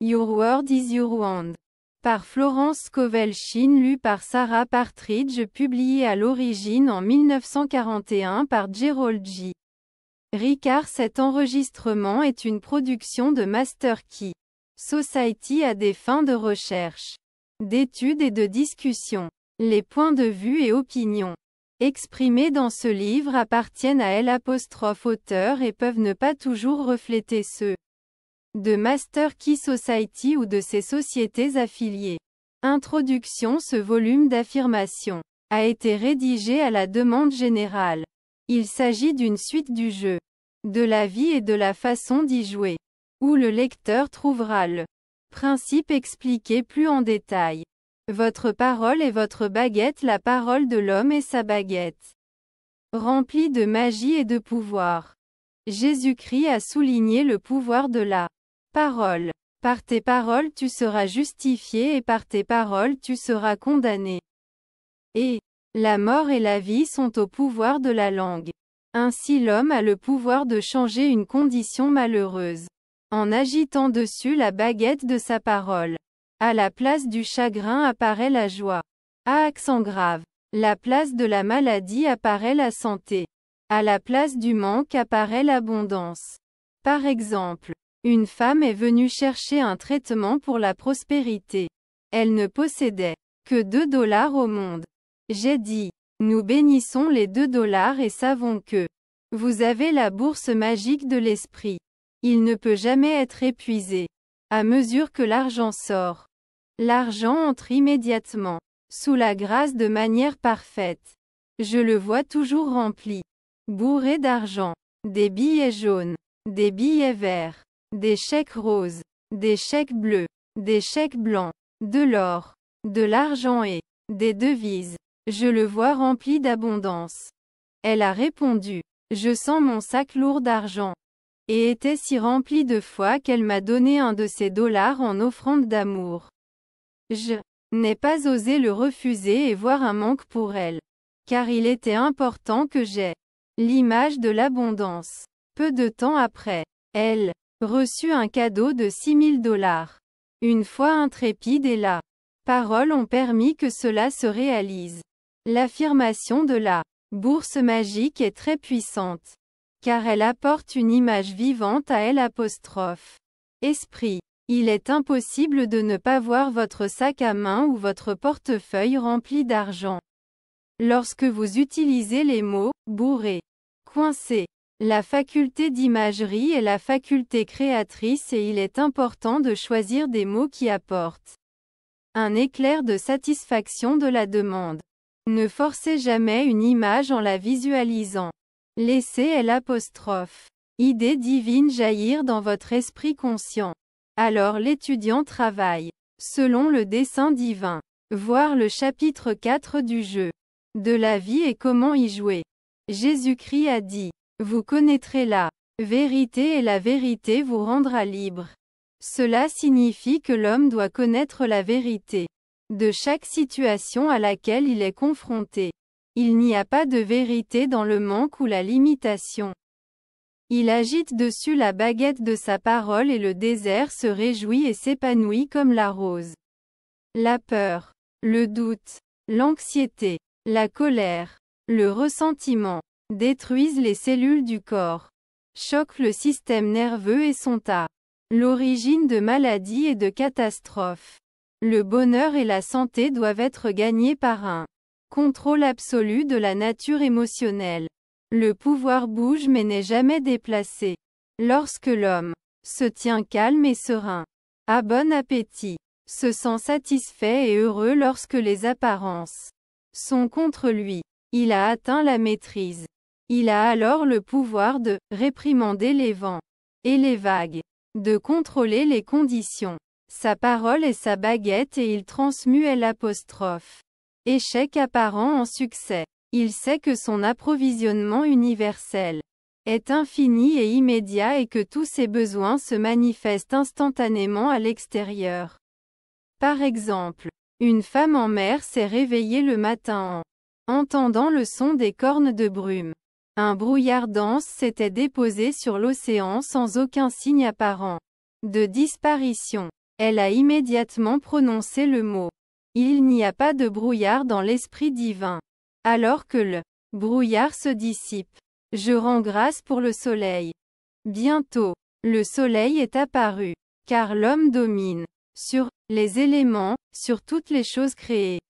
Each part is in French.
Your Word is Your Wand. Par Florence Scovel Shinn, lu par Sarah Partridge, publié à l'origine en 1941 par Gerald G. Ricard. Cet enregistrement est une production de Master Key Society à des fins de recherche, d'études et de discussion. Les points de vue et opinions exprimés dans ce livre appartiennent à L', et peuvent ne pas toujours refléter ceux de Master Key Society ou de ses sociétés affiliées. Introduction. Ce volume d'affirmations a été rédigé à la demande générale. Il s'agit d'une suite du jeu de la vie et de la façon d'y jouer, où le lecteur trouvera le principe expliqué plus en détail. Votre parole est votre baguette, la parole de l'homme est sa baguette. Remplie de magie et de pouvoir. Jésus-Christ a souligné le pouvoir de la parole. Par tes paroles tu seras justifié et par tes paroles tu seras condamné. Et la mort et la vie sont au pouvoir de la langue. Ainsi l'homme a le pouvoir de changer une condition malheureuse en agitant dessus la baguette de sa parole. À la place du chagrin apparaît la joie. À accent grave. La place de la maladie apparaît la santé. À la place du manque apparaît l'abondance. Par exemple, une femme est venue chercher un traitement pour la prospérité. Elle ne possédait que $2 au monde. J'ai dit, nous bénissons les $2 et savons que vous avez la bourse magique de l'esprit. Il ne peut jamais être épuisé. À mesure que l'argent sort, l'argent entre immédiatement, sous la grâce de manière parfaite. Je le vois toujours rempli, bourré d'argent, des billets jaunes, des billets verts, des chèques roses, des chèques bleus, des chèques blancs, de l'or, de l'argent et des devises. Je le vois rempli d'abondance. Elle a répondu, je sens mon sac lourd d'argent. Et était si rempli de foi qu'elle m'a donné un de ses dollars en offrande d'amour. Je n'ai pas osé le refuser et voir un manque pour elle. Car il était important que j'aie l'image de l'abondance. Peu de temps après, elle reçut un cadeau de $6 000. Une foi intrépide et la parole ont permis que cela se réalise. L'affirmation de la bourse magique est très puissante. Car elle apporte une image vivante à L'. Esprit. Il est impossible de ne pas voir votre sac à main ou votre portefeuille rempli d'argent. Lorsque vous utilisez les mots « bourré »,« coincé », la faculté d'imagerie est la faculté créatrice et il est important de choisir des mots qui apportent un éclair de satisfaction de la demande. Ne forcez jamais une image en la visualisant. Laissez L'. Idée divine jaillir dans votre esprit conscient. Alors l'étudiant travaille selon le dessein divin. Voir le chapitre 4 du jeu de la vie et comment y jouer. Jésus-Christ a dit, vous connaîtrez la vérité et la vérité vous rendra libre. Cela signifie que l'homme doit connaître la vérité de chaque situation à laquelle il est confronté. Il n'y a pas de vérité dans le manque ou la limitation. Il agite dessus la baguette de sa parole et le désert se réjouit et s'épanouit comme la rose. La peur, le doute, l'anxiété, la colère, le ressentiment, détruisent les cellules du corps, choquent le système nerveux et sont à l'origine de maladies et de catastrophes. Le bonheur et la santé doivent être gagnés par un contrôle absolu de la nature émotionnelle. Le pouvoir bouge mais n'est jamais déplacé. Lorsque l'homme se tient calme et serein, a bon appétit, se sent satisfait et heureux lorsque les apparences sont contre lui, il a atteint la maîtrise. Il a alors le pouvoir de réprimander les vents et les vagues, de contrôler les conditions. Sa parole est sa baguette et il transmue L'. Échec apparent en succès. Il sait que son approvisionnement universel est infini et immédiat et que tous ses besoins se manifestent instantanément à l'extérieur. Par exemple, une femme en mer s'est réveillée le matin en entendant le son des cornes de brume. Un brouillard dense s'était déposé sur l'océan sans aucun signe apparent de disparition. Elle a immédiatement prononcé le mot. Il n'y a pas de brouillard dans l'Esprit divin. Alors que le brouillard se dissipe, je rends grâce pour le soleil. Bientôt, le soleil est apparu, car l'homme domine sur les éléments, sur toutes les choses créées.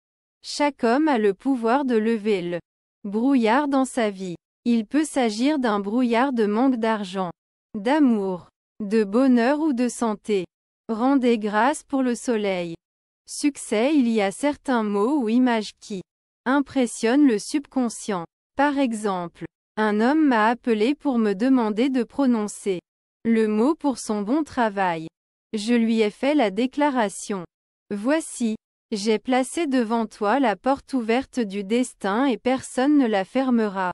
Chaque homme a le pouvoir de lever le brouillard dans sa vie. Il peut s'agir d'un brouillard de manque d'argent, d'amour, de bonheur ou de santé. Rendez grâce pour le soleil. Succès. Il y a certains mots ou images qui impressionnent le subconscient. Par exemple, un homme m'a appelé pour me demander de prononcer le mot pour son bon travail. Je lui ai fait la déclaration. Voici, j'ai placé devant toi la porte ouverte du destin et personne ne la fermera.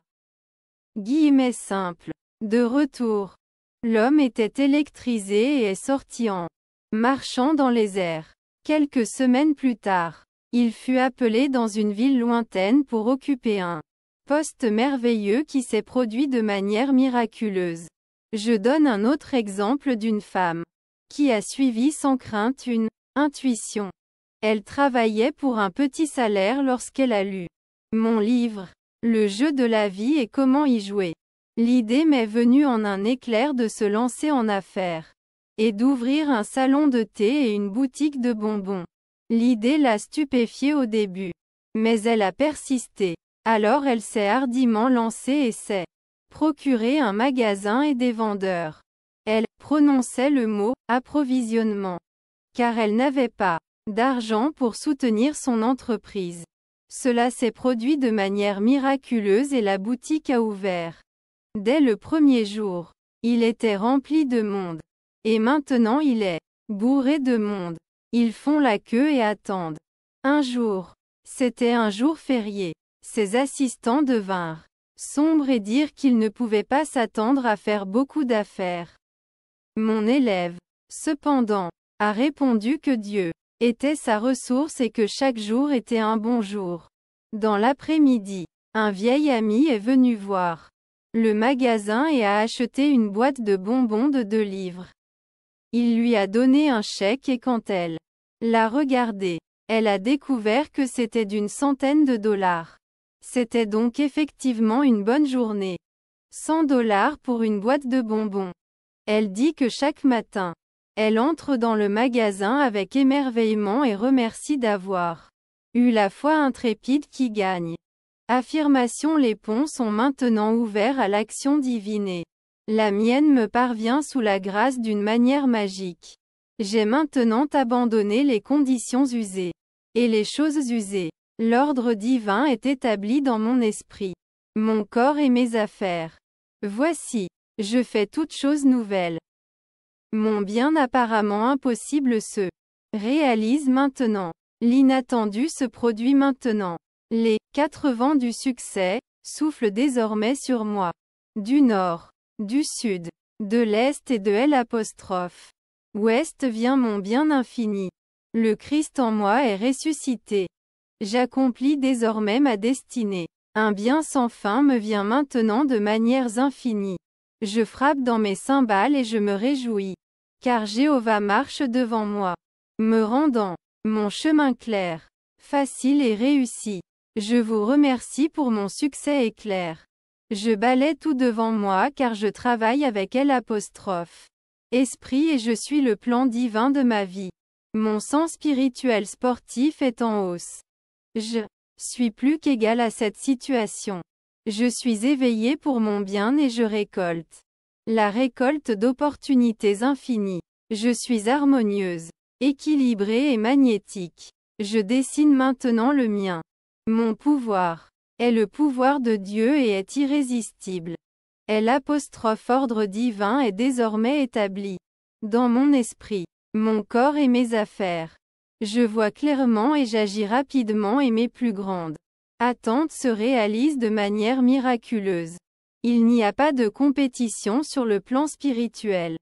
Guillemets simples. De retour. L'homme était électrisé et est sorti en marchant dans les airs. Quelques semaines plus tard, il fut appelé dans une ville lointaine pour occuper un poste merveilleux qui s'est produit de manière miraculeuse. Je donne un autre exemple d'une femme qui a suivi sans crainte une intuition. Elle travaillait pour un petit salaire lorsqu'elle a lu mon livre, Le jeu de la vie et comment y jouer. L'idée m'est venue en un éclair de se lancer en affaires et d'ouvrir un salon de thé et une boutique de bonbons. L'idée l'a stupéfiée au début, mais elle a persisté. Alors elle s'est hardiment lancée et s'est procuré un magasin et des vendeurs. Elle prononçait le mot approvisionnement, car elle n'avait pas d'argent pour soutenir son entreprise. Cela s'est produit de manière miraculeuse et la boutique a ouvert. Dès le premier jour, il était rempli de monde. Et maintenant il est bourré de monde. Ils font la queue et attendent. Un jour, c'était un jour férié. Ses assistants devinrent sombres et dirent qu'ils ne pouvaient pas s'attendre à faire beaucoup d'affaires. Mon élève, cependant, a répondu que Dieu était sa ressource et que chaque jour était un bon jour. Dans l'après-midi, un vieil ami est venu voir le magasin et a acheté une boîte de bonbons de 2 livres. Il lui a donné un chèque et quand elle l'a regardé, elle a découvert que c'était d'une centaine de dollars. C'était donc effectivement une bonne journée. 100 dollars pour une boîte de bonbons. Elle dit que chaque matin, elle entre dans le magasin avec émerveillement et remercie d'avoir eu la foi intrépide qui gagne. Affirmation. Les ponts sont maintenant ouverts à l'action divine et la mienne me parvient sous la grâce d'une manière magique. J'ai maintenant abandonné les conditions usées et les choses usées. L'ordre divin est établi dans mon esprit, mon corps et mes affaires. Voici, je fais toutes choses nouvelles. Mon bien apparemment impossible se réalise maintenant. L'inattendu se produit maintenant. Les 4 vents du succès soufflent désormais sur moi. Du nord, du sud, de l'est et de l'ouest vient mon bien infini. Le Christ en moi est ressuscité. J'accomplis désormais ma destinée. Un bien sans fin me vient maintenant de manières infinies. Je frappe dans mes cymbales et je me réjouis. Car Jéhovah marche devant moi, me rendant mon chemin clair, facile et réussi. Je vous remercie pour mon succès éclair. Je balaie tout devant moi car je travaille avec Esprit et je suis le plan divin de ma vie. Mon sens spirituel sportif est en hausse. Je suis plus qu'égal à cette situation. Je suis éveillé pour mon bien et je récolte la récolte d'opportunités infinies. Je suis harmonieuse, équilibrée et magnétique. Je dessine maintenant le mien. Mon pouvoir est le pouvoir de Dieu et est irrésistible. Ordre divin est désormais établi dans mon esprit, mon corps et mes affaires. Je vois clairement et j'agis rapidement et mes plus grandes attentes se réalisent de manière miraculeuse. Il n'y a pas de compétition sur le plan spirituel.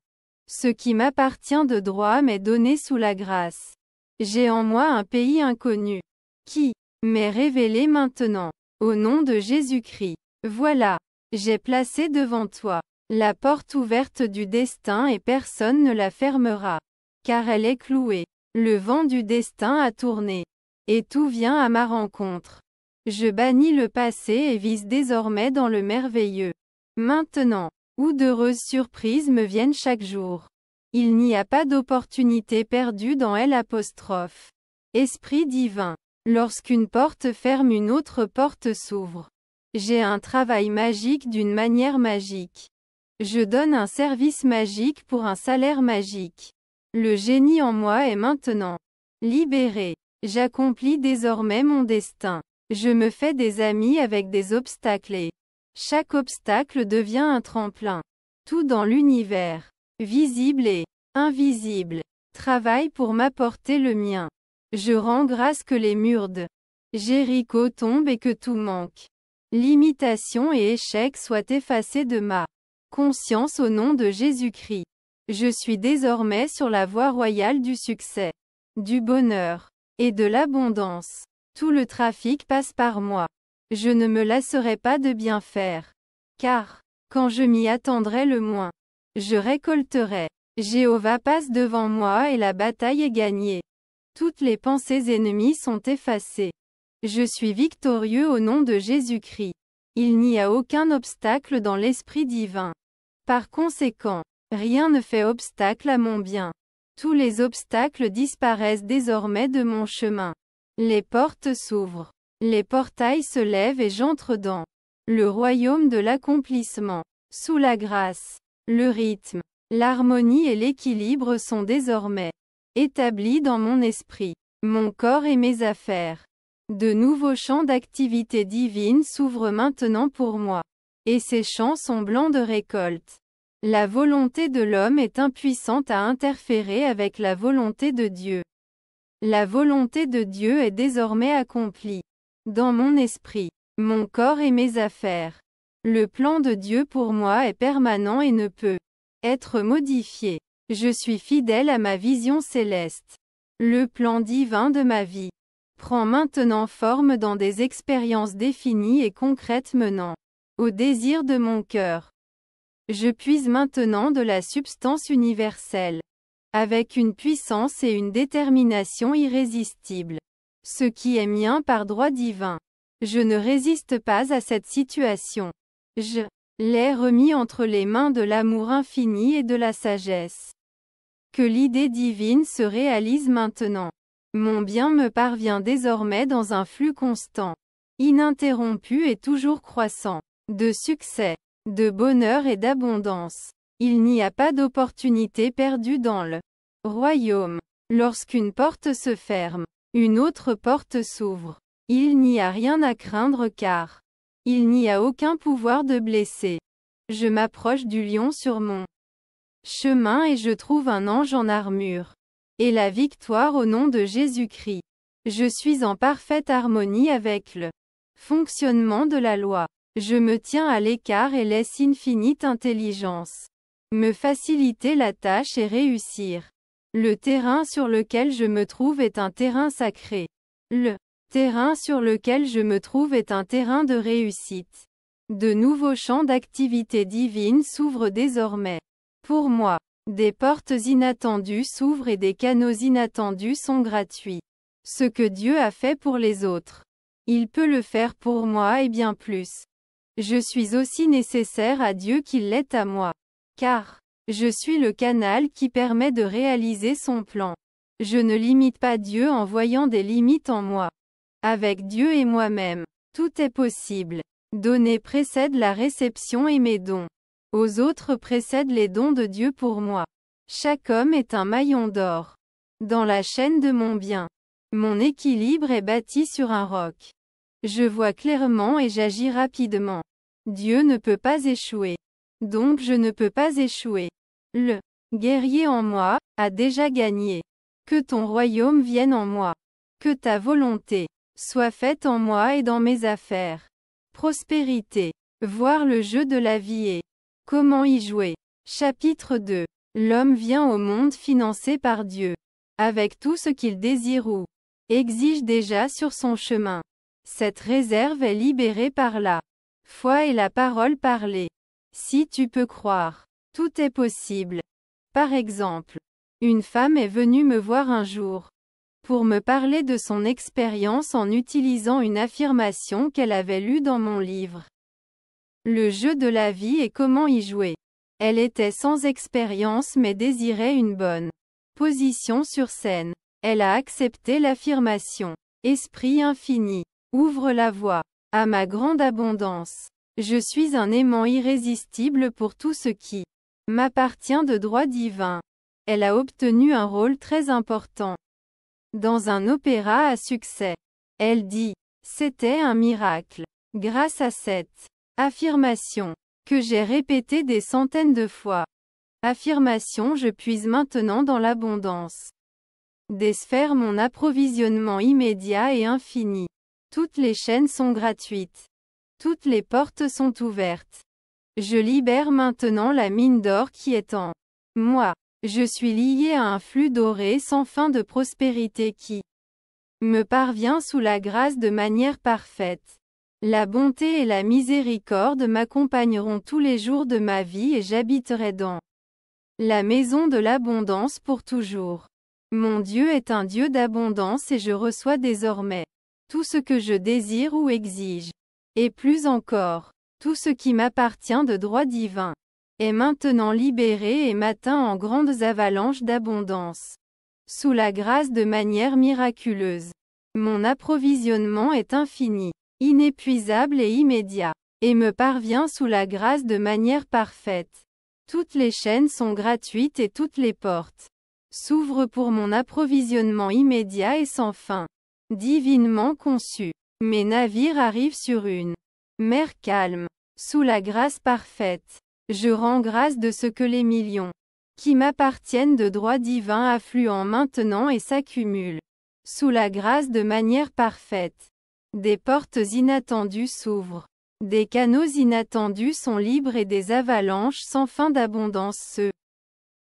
Ce qui m'appartient de droit m'est donné sous la grâce. J'ai en moi un pays inconnu qui m'est révélé maintenant. Au nom de Jésus-Christ. Voilà. J'ai placé devant toi la porte ouverte du destin et personne ne la fermera. car elle est clouée. Le vent du destin a tourné. Et tout vient à ma rencontre. Je bannis le passé et vise désormais dans le merveilleux. Maintenant, où d'heureuses surprises me viennent chaque jour. Il n'y a pas d'opportunité perdue dans L'. Esprit divin. Lorsqu'une porte ferme, une autre porte s'ouvre. J'ai un travail magique d'une manière magique. Je donne un service magique pour un salaire magique. Le génie en moi est maintenant libéré. J'accomplis désormais mon destin. Je me fais des amis avec des obstacles et chaque obstacle devient un tremplin. Tout dans l'univers, visible et invisible, travaille pour m'apporter le mien. Je rends grâce que les murs de Jéricho tombent et que tout manque. Limitation et échec soient effacés de ma conscience au nom de Jésus-Christ. Je suis désormais sur la voie royale du succès, du bonheur et de l'abondance. Tout le trafic passe par moi. Je ne me lasserai pas de bien faire. Car, quand je m'y attendrai le moins, je récolterai. Jéhovah passe devant moi et la bataille est gagnée. Toutes les pensées ennemies sont effacées. Je suis victorieux au nom de Jésus-Christ. Il n'y a aucun obstacle dans l'Esprit divin. Par conséquent, rien ne fait obstacle à mon bien. Tous les obstacles disparaissent désormais de mon chemin. Les portes s'ouvrent. Les portails se lèvent et j'entre dans le royaume de l'accomplissement. Sous la grâce, le rythme, l'harmonie et l'équilibre sont désormais établis dans mon esprit, mon corps et mes affaires. De nouveaux champs d'activité divine s'ouvrent maintenant pour moi. Et ces champs sont blancs de récolte. La volonté de l'homme est impuissante à interférer avec la volonté de Dieu. La volonté de Dieu est désormais accomplie. Dans mon esprit, mon corps et mes affaires. Le plan de Dieu pour moi est permanent et ne peut être modifié. Je suis fidèle à ma vision céleste. Le plan divin de ma vie prend maintenant forme dans des expériences définies et concrètes menant au désir de mon cœur. Je puise maintenant de la substance universelle, avec une puissance et une détermination irrésistibles. Ce qui est mien par droit divin. Je ne résiste pas à cette situation. Je l'ai remis entre les mains de l'amour infini et de la sagesse. Que l'idée divine se réalise maintenant. Mon bien me parvient désormais dans un flux constant, ininterrompu et toujours croissant, de succès, de bonheur et d'abondance. Il n'y a pas d'opportunité perdue dans le royaume. Lorsqu'une porte se ferme, une autre porte s'ouvre. Il n'y a rien à craindre car il n'y a aucun pouvoir de blesser. Je m'approche du lion sur mon chemin et je trouve un ange en armure. Et la victoire au nom de Jésus-Christ. Je suis en parfaite harmonie avec le fonctionnement de la loi. Je me tiens à l'écart et laisse infinite intelligence me faciliter la tâche et réussir. Le terrain sur lequel je me trouve est un terrain sacré. Le terrain sur lequel je me trouve est un terrain de réussite. De nouveaux champs d'activité divine s'ouvrent désormais. Pour moi, des portes inattendues s'ouvrent et des canaux inattendus sont gratuits. Ce que Dieu a fait pour les autres, il peut le faire pour moi et bien plus. Je suis aussi nécessaire à Dieu qu'il l'est à moi. Car je suis le canal qui permet de réaliser son plan. Je ne limite pas Dieu en voyant des limites en moi. Avec Dieu et moi-même, tout est possible. Donner précède la réception et mes dons. Aux autres précèdent les dons de Dieu pour moi. Chaque homme est un maillon d'or dans la chaîne de mon bien. Mon équilibre est bâti sur un roc. Je vois clairement et j'agis rapidement. Dieu ne peut pas échouer. Donc je ne peux pas échouer. Le guerrier en moi a déjà gagné. Que ton royaume vienne en moi. Que ta volonté soit faite en moi et dans mes affaires. Prospérité. Voir le jeu de la vie et comment y jouer. Chapitre 2. L'homme vient au monde financé par Dieu. Avec tout ce qu'il désire ou exige déjà sur son chemin. Cette réserve est libérée par la foi et la parole parlée. Si tu peux croire, tout est possible. Par exemple, Une femme est venue me voir un jour pour me parler de son expérience en utilisant une affirmation qu'elle avait lue dans mon livre. Le jeu de la vie et comment y jouer. Elle était sans expérience mais désirait une bonne position sur scène. Elle a accepté l'affirmation. Esprit infini, ouvre la voie à ma grande abondance. Je suis un aimant irrésistible pour tout ce qui m'appartient de droit divin. Elle a obtenu un rôle très important dans un opéra à succès. Elle dit, c'était un miracle. Grâce à cette affirmation, que j'ai répétée des centaines de fois. Affirmation, je puise maintenant dans l'abondance des sphères mon approvisionnement immédiat et infini. Toutes les chaînes sont gratuites. Toutes les portes sont ouvertes. Je libère maintenant la mine d'or qui est en moi. Je suis lié à un flux doré sans fin de prospérité qui me parvient sous la grâce de manière parfaite. La bonté et la miséricorde m'accompagneront tous les jours de ma vie et j'habiterai dans la maison de l'abondance pour toujours. Mon Dieu est un Dieu d'abondance et je reçois désormais tout ce que je désire ou exige. Et plus encore, tout ce qui m'appartient de droit divin est maintenant libéré et m'atteint en grandes avalanches d'abondance. Sous la grâce de manière miraculeuse. Mon approvisionnement est infini, inépuisable et immédiat, et me parvient sous la grâce de manière parfaite. Toutes les chaînes sont gratuites et toutes les portes s'ouvrent pour mon approvisionnement immédiat et sans fin. Divinement conçu. Mes navires arrivent sur une mer calme, sous la grâce parfaite. Je rends grâce de ce que les millions qui m'appartiennent de droit divin affluent maintenant et s'accumulent sous la grâce de manière parfaite. Des portes inattendues s'ouvrent. Des canaux inattendus sont libres et des avalanches sans fin d'abondance se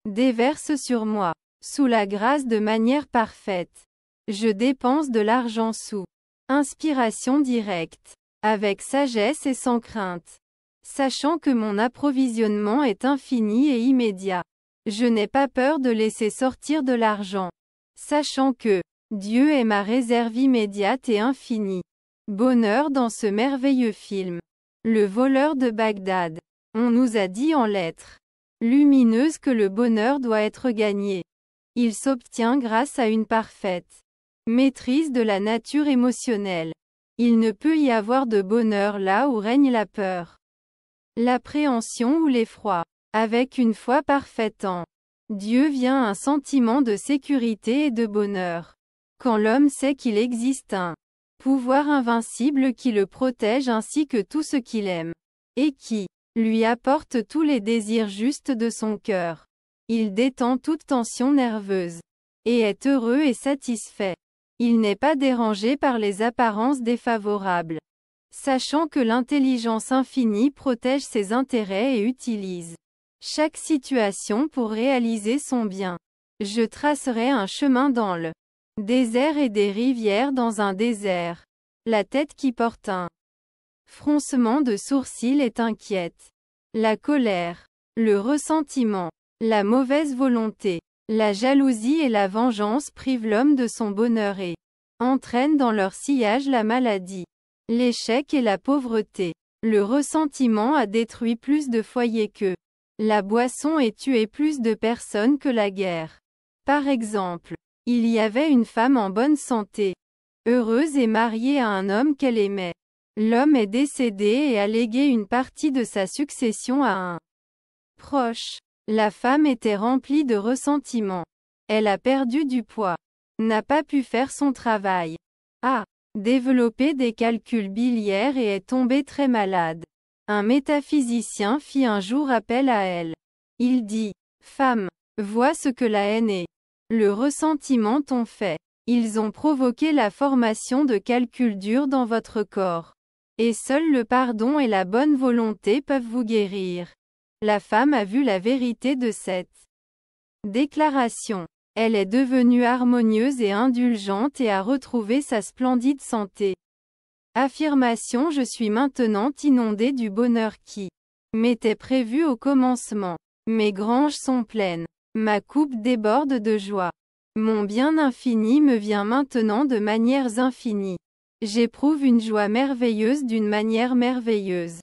déversent sur moi, sous la grâce de manière parfaite. Je dépense de l'argent sous inspiration directe, avec sagesse et sans crainte. Sachant que mon approvisionnement est infini et immédiat. Je n'ai pas peur de laisser sortir de l'argent. Sachant que Dieu est ma réserve immédiate et infinie. Bonheur dans ce merveilleux film. Le voleur de Bagdad. On nous a dit en lettres lumineuses que le bonheur doit être gagné. Il s'obtient grâce à une parfaite maîtrise de la nature émotionnelle. Il ne peut y avoir de bonheur là où règne la peur, l'appréhension ou l'effroi. Avec une foi parfaite en Dieu vient un sentiment de sécurité et de bonheur. Quand l'homme sait qu'il existe un pouvoir invincible qui le protège ainsi que tout ce qu'il aime, et qui lui apporte tous les désirs justes de son cœur. Il détend toute tension nerveuse, et est heureux et satisfait. Il n'est pas dérangé par les apparences défavorables. Sachant que l'intelligence infinie protège ses intérêts et utilise chaque situation pour réaliser son bien. Je tracerai un chemin dans le désert et des rivières dans un désert. La tête qui porte un froncement de sourcils est inquiète. La colère, le ressentiment, la mauvaise volonté, la jalousie et la vengeance privent l'homme de son bonheur et entraînent dans leur sillage la maladie, l'échec et la pauvreté. Le ressentiment a détruit plus de foyers que la boisson et tué plus de personnes que la guerre. Par exemple, il y avait une femme en bonne santé, heureuse et mariée à un homme qu'elle aimait. L'homme est décédé et a légué une partie de sa succession à un proche. La femme était remplie de ressentiment. Elle a perdu du poids, n'a pas pu faire son travail, a développé des calculs biliaires et est tombée très malade. Un métaphysicien fit un jour appel à elle. Il dit, « Femme, vois ce que la haine et le ressentiment t'ont fait. Ils ont provoqué la formation de calculs durs dans votre corps. Et seul le pardon et la bonne volonté peuvent vous guérir. » La femme a vu la vérité de cette déclaration. Elle est devenue harmonieuse et indulgente et a retrouvé sa splendide santé. Affirmation: je suis maintenant inondée du bonheur qui m'était prévu au commencement. Mes granges sont pleines. Ma coupe déborde de joie. Mon bien infini me vient maintenant de manières infinies. J'éprouve une joie merveilleuse d'une manière merveilleuse.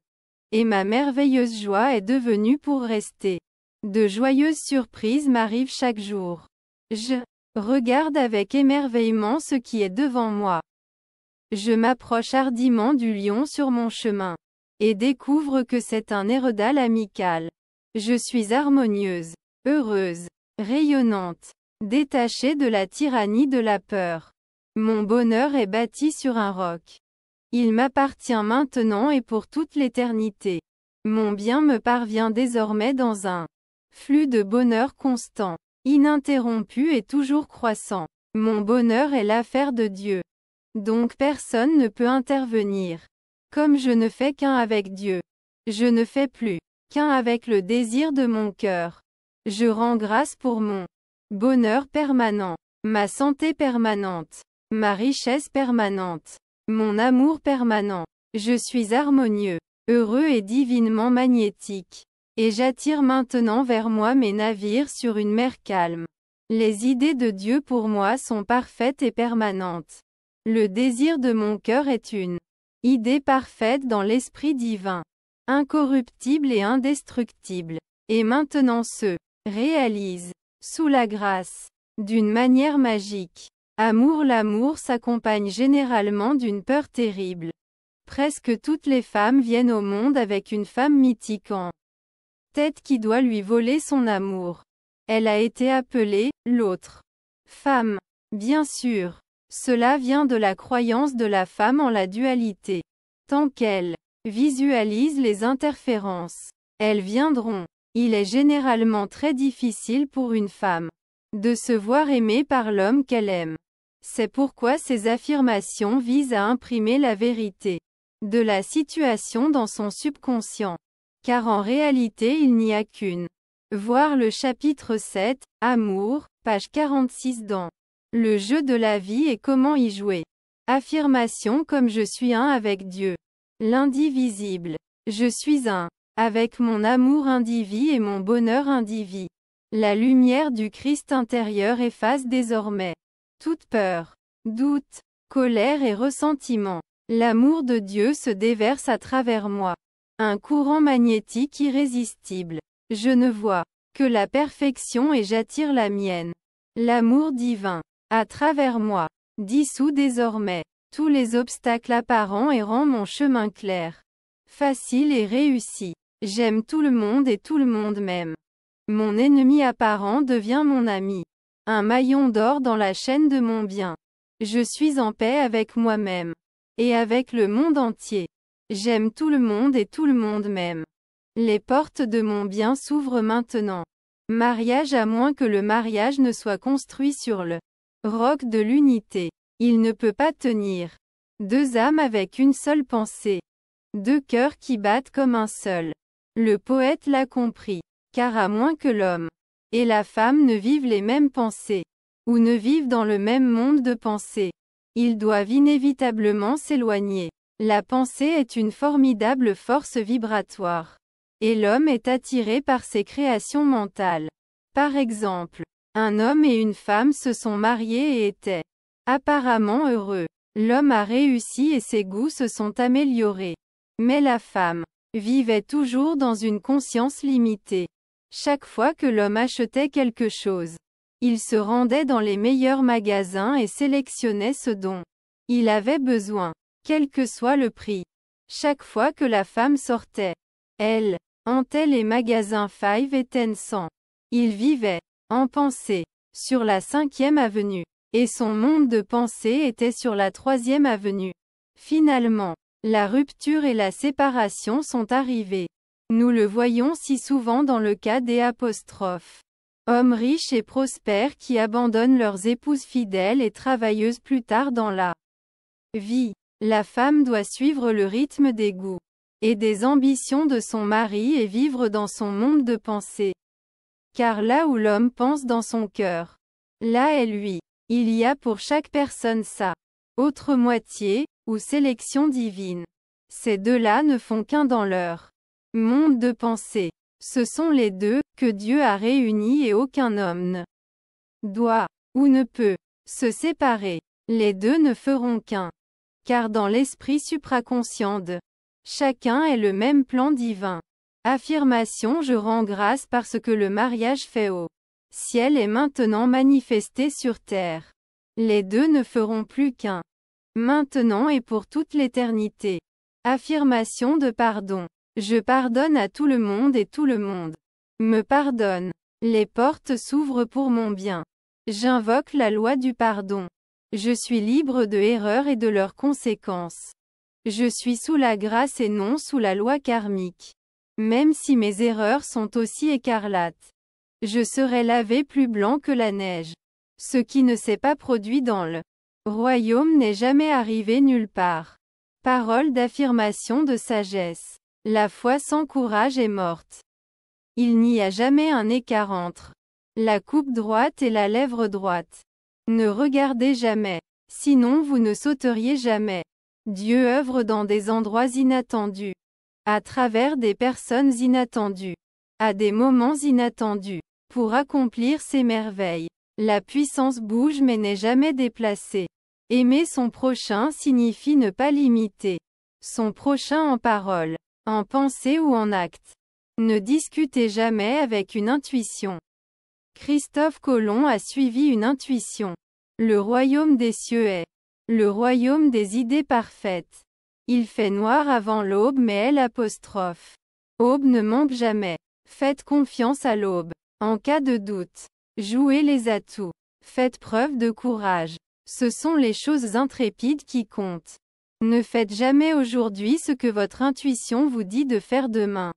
Et ma merveilleuse joie est devenue pour rester. De joyeuses surprises m'arrivent chaque jour. Je regarde avec émerveillement ce qui est devant moi. Je m'approche hardiment du lion sur mon chemin. Et découvre que c'est un Hérodal amical. Je suis harmonieuse, heureuse, rayonnante, détachée de la tyrannie de la peur. Mon bonheur est bâti sur un roc. Il m'appartient maintenant et pour toute l'éternité. Mon bien me parvient désormais dans un flux de bonheur constant, ininterrompu et toujours croissant. Mon bonheur est l'affaire de Dieu. Donc personne ne peut intervenir. Comme je ne fais qu'un avec Dieu, je ne fais plus qu'un avec le désir de mon cœur. Je rends grâce pour mon bonheur permanent, ma santé permanente, ma richesse permanente, mon amour permanent. Je suis harmonieux, heureux et divinement magnétique. Et j'attire maintenant vers moi mes navires sur une mer calme. Les idées de Dieu pour moi sont parfaites et permanentes. Le désir de mon cœur est une idée parfaite dans l'esprit divin, incorruptible et indestructible. Et maintenant se réalise, sous la grâce, d'une manière magique. L'amour s'accompagne généralement d'une peur terrible. Presque toutes les femmes viennent au monde avec une femme mythique en tête qui doit lui voler son amour. Elle a été appelée l'autre femme. Bien sûr, cela vient de la croyance de la femme en la dualité. Tant qu'elle visualise les interférences, elles viendront. Il est généralement très difficile pour une femme de se voir aimée par l'homme qu'elle aime. C'est pourquoi ces affirmations visent à imprimer la vérité de la situation dans son subconscient. Car en réalité il n'y a qu'une. Voir le chapitre 7, Amour, page 46 dans Le jeu de la vie et comment y jouer. Affirmation comme je suis un avec Dieu. L'indivisible. Je suis un avec mon amour indivi et mon bonheur indivi. La lumière du Christ intérieur efface désormais toute peur, doute, colère et ressentiment. L'amour de Dieu se déverse à travers moi. Un courant magnétique irrésistible. Je ne vois que la perfection et j'attire la mienne. L'amour divin, à travers moi, dissout désormais tous les obstacles apparents et rend mon chemin clair, facile et réussi. J'aime tout le monde et tout le monde m'aime. Mon ennemi apparent devient mon ami. Un maillon d'or dans la chaîne de mon bien. Je suis en paix avec moi-même. Et avec le monde entier. J'aime tout le monde et tout le monde m'aime. Les portes de mon bien s'ouvrent maintenant. Mariage à moins que le mariage ne soit construit sur le roc de l'unité. Il ne peut pas tenir. Deux âmes avec une seule pensée. Deux cœurs qui battent comme un seul. Le poète l'a compris. Car à moins que l'homme et la femme ne vivent les mêmes pensées, ou ne vivent dans le même monde de pensée, ils doivent inévitablement s'éloigner. La pensée est une formidable force vibratoire. Et l'homme est attiré par ses créations mentales. Par exemple, un homme et une femme se sont mariés et étaient apparemment heureux. L'homme a réussi et ses goûts se sont améliorés. Mais la femme vivait toujours dans une conscience limitée. Chaque fois que l'homme achetait quelque chose, il se rendait dans les meilleurs magasins et sélectionnait ce dont il avait besoin, quel que soit le prix. Chaque fois que la femme sortait, elle hantait les magasins Five et Tencent. Il vivait, en pensée, sur la 5e avenue, et son monde de pensée était sur la 3e avenue. Finalement, la rupture et la séparation sont arrivées. Nous le voyons si souvent dans le cas des apostrophes. Hommes riches et prospères qui abandonnent leurs épouses fidèles et travailleuses plus tard dans la vie. La femme doit suivre le rythme des goûts et des ambitions de son mari et vivre dans son monde de pensée. Car là où l'homme pense dans son cœur, là est lui. Il y a pour chaque personne sa autre moitié, ou sélection divine. Ces deux-là ne font qu'un dans leur monde de pensée. Ce sont les deux, que Dieu a réunis et aucun homme ne doit, ou ne peut, se séparer. Les deux ne feront qu'un. Car dans l'esprit supraconscient de chacun est le même plan divin. Affirmation. Je rends grâce parce que le mariage fait au ciel est maintenant manifesté sur terre. Les deux ne feront plus qu'un. Maintenant et pour toute l'éternité. Affirmation de pardon. Je pardonne à tout le monde et tout le monde me pardonne. Les portes s'ouvrent pour mon bien. J'invoque la loi du pardon. Je suis libre de erreurs et de leurs conséquences. Je suis sous la grâce et non sous la loi karmique. Même si mes erreurs sont aussi écarlates, je serai lavé plus blanc que la neige. Ce qui ne s'est pas produit dans le royaume n'est jamais arrivé nulle part. Parole d'affirmation de sagesse. La foi sans courage est morte. Il n'y a jamais un écart entre la coupe droite et la lèvre droite. Ne regardez jamais. Sinon vous ne sauteriez jamais. Dieu œuvre dans des endroits inattendus. À travers des personnes inattendues. À des moments inattendus. Pour accomplir ses merveilles. La puissance bouge mais n'est jamais déplacée. Aimer son prochain signifie ne pas limiter son prochain en parole, en pensée ou en acte. Ne discutez jamais avec une intuition. Christophe Colomb a suivi une intuition. Le royaume des cieux est le royaume des idées parfaites. Il fait noir avant l'aube mais elle apostrophe. Aube ne manque jamais. Faites confiance à l'aube. En cas de doute, jouez les atouts. Faites preuve de courage. Ce sont les choses intrépides qui comptent. Ne faites jamais aujourd'hui ce que votre intuition vous dit de faire demain.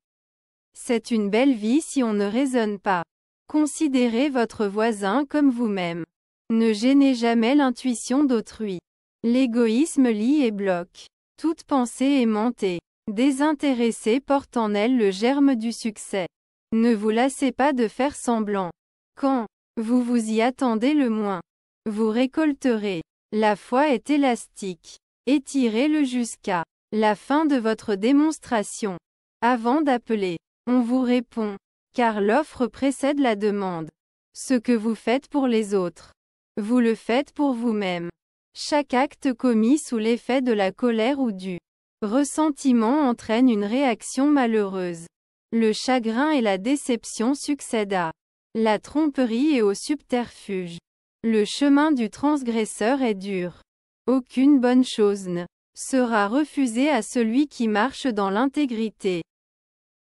C'est une belle vie si on ne raisonne pas. Considérez votre voisin comme vous-même. Ne gênez jamais l'intuition d'autrui. L'égoïsme lie et bloque. Toute pensée aimantée, désintéressée porte en elle le germe du succès. Ne vous lassez pas de faire semblant. Quand vous vous y attendez le moins, vous récolterez. La foi est élastique. Étirez-le jusqu'à la fin de votre démonstration. Avant d'appeler, on vous répond, car l'offre précède la demande. Ce que vous faites pour les autres, vous le faites pour vous-même. Chaque acte commis sous l'effet de la colère ou du ressentiment entraîne une réaction malheureuse. Le chagrin et la déception succèdent à la tromperie et au subterfuge. Le chemin du transgresseur est dur. Aucune bonne chose ne sera refusée à celui qui marche dans l'intégrité.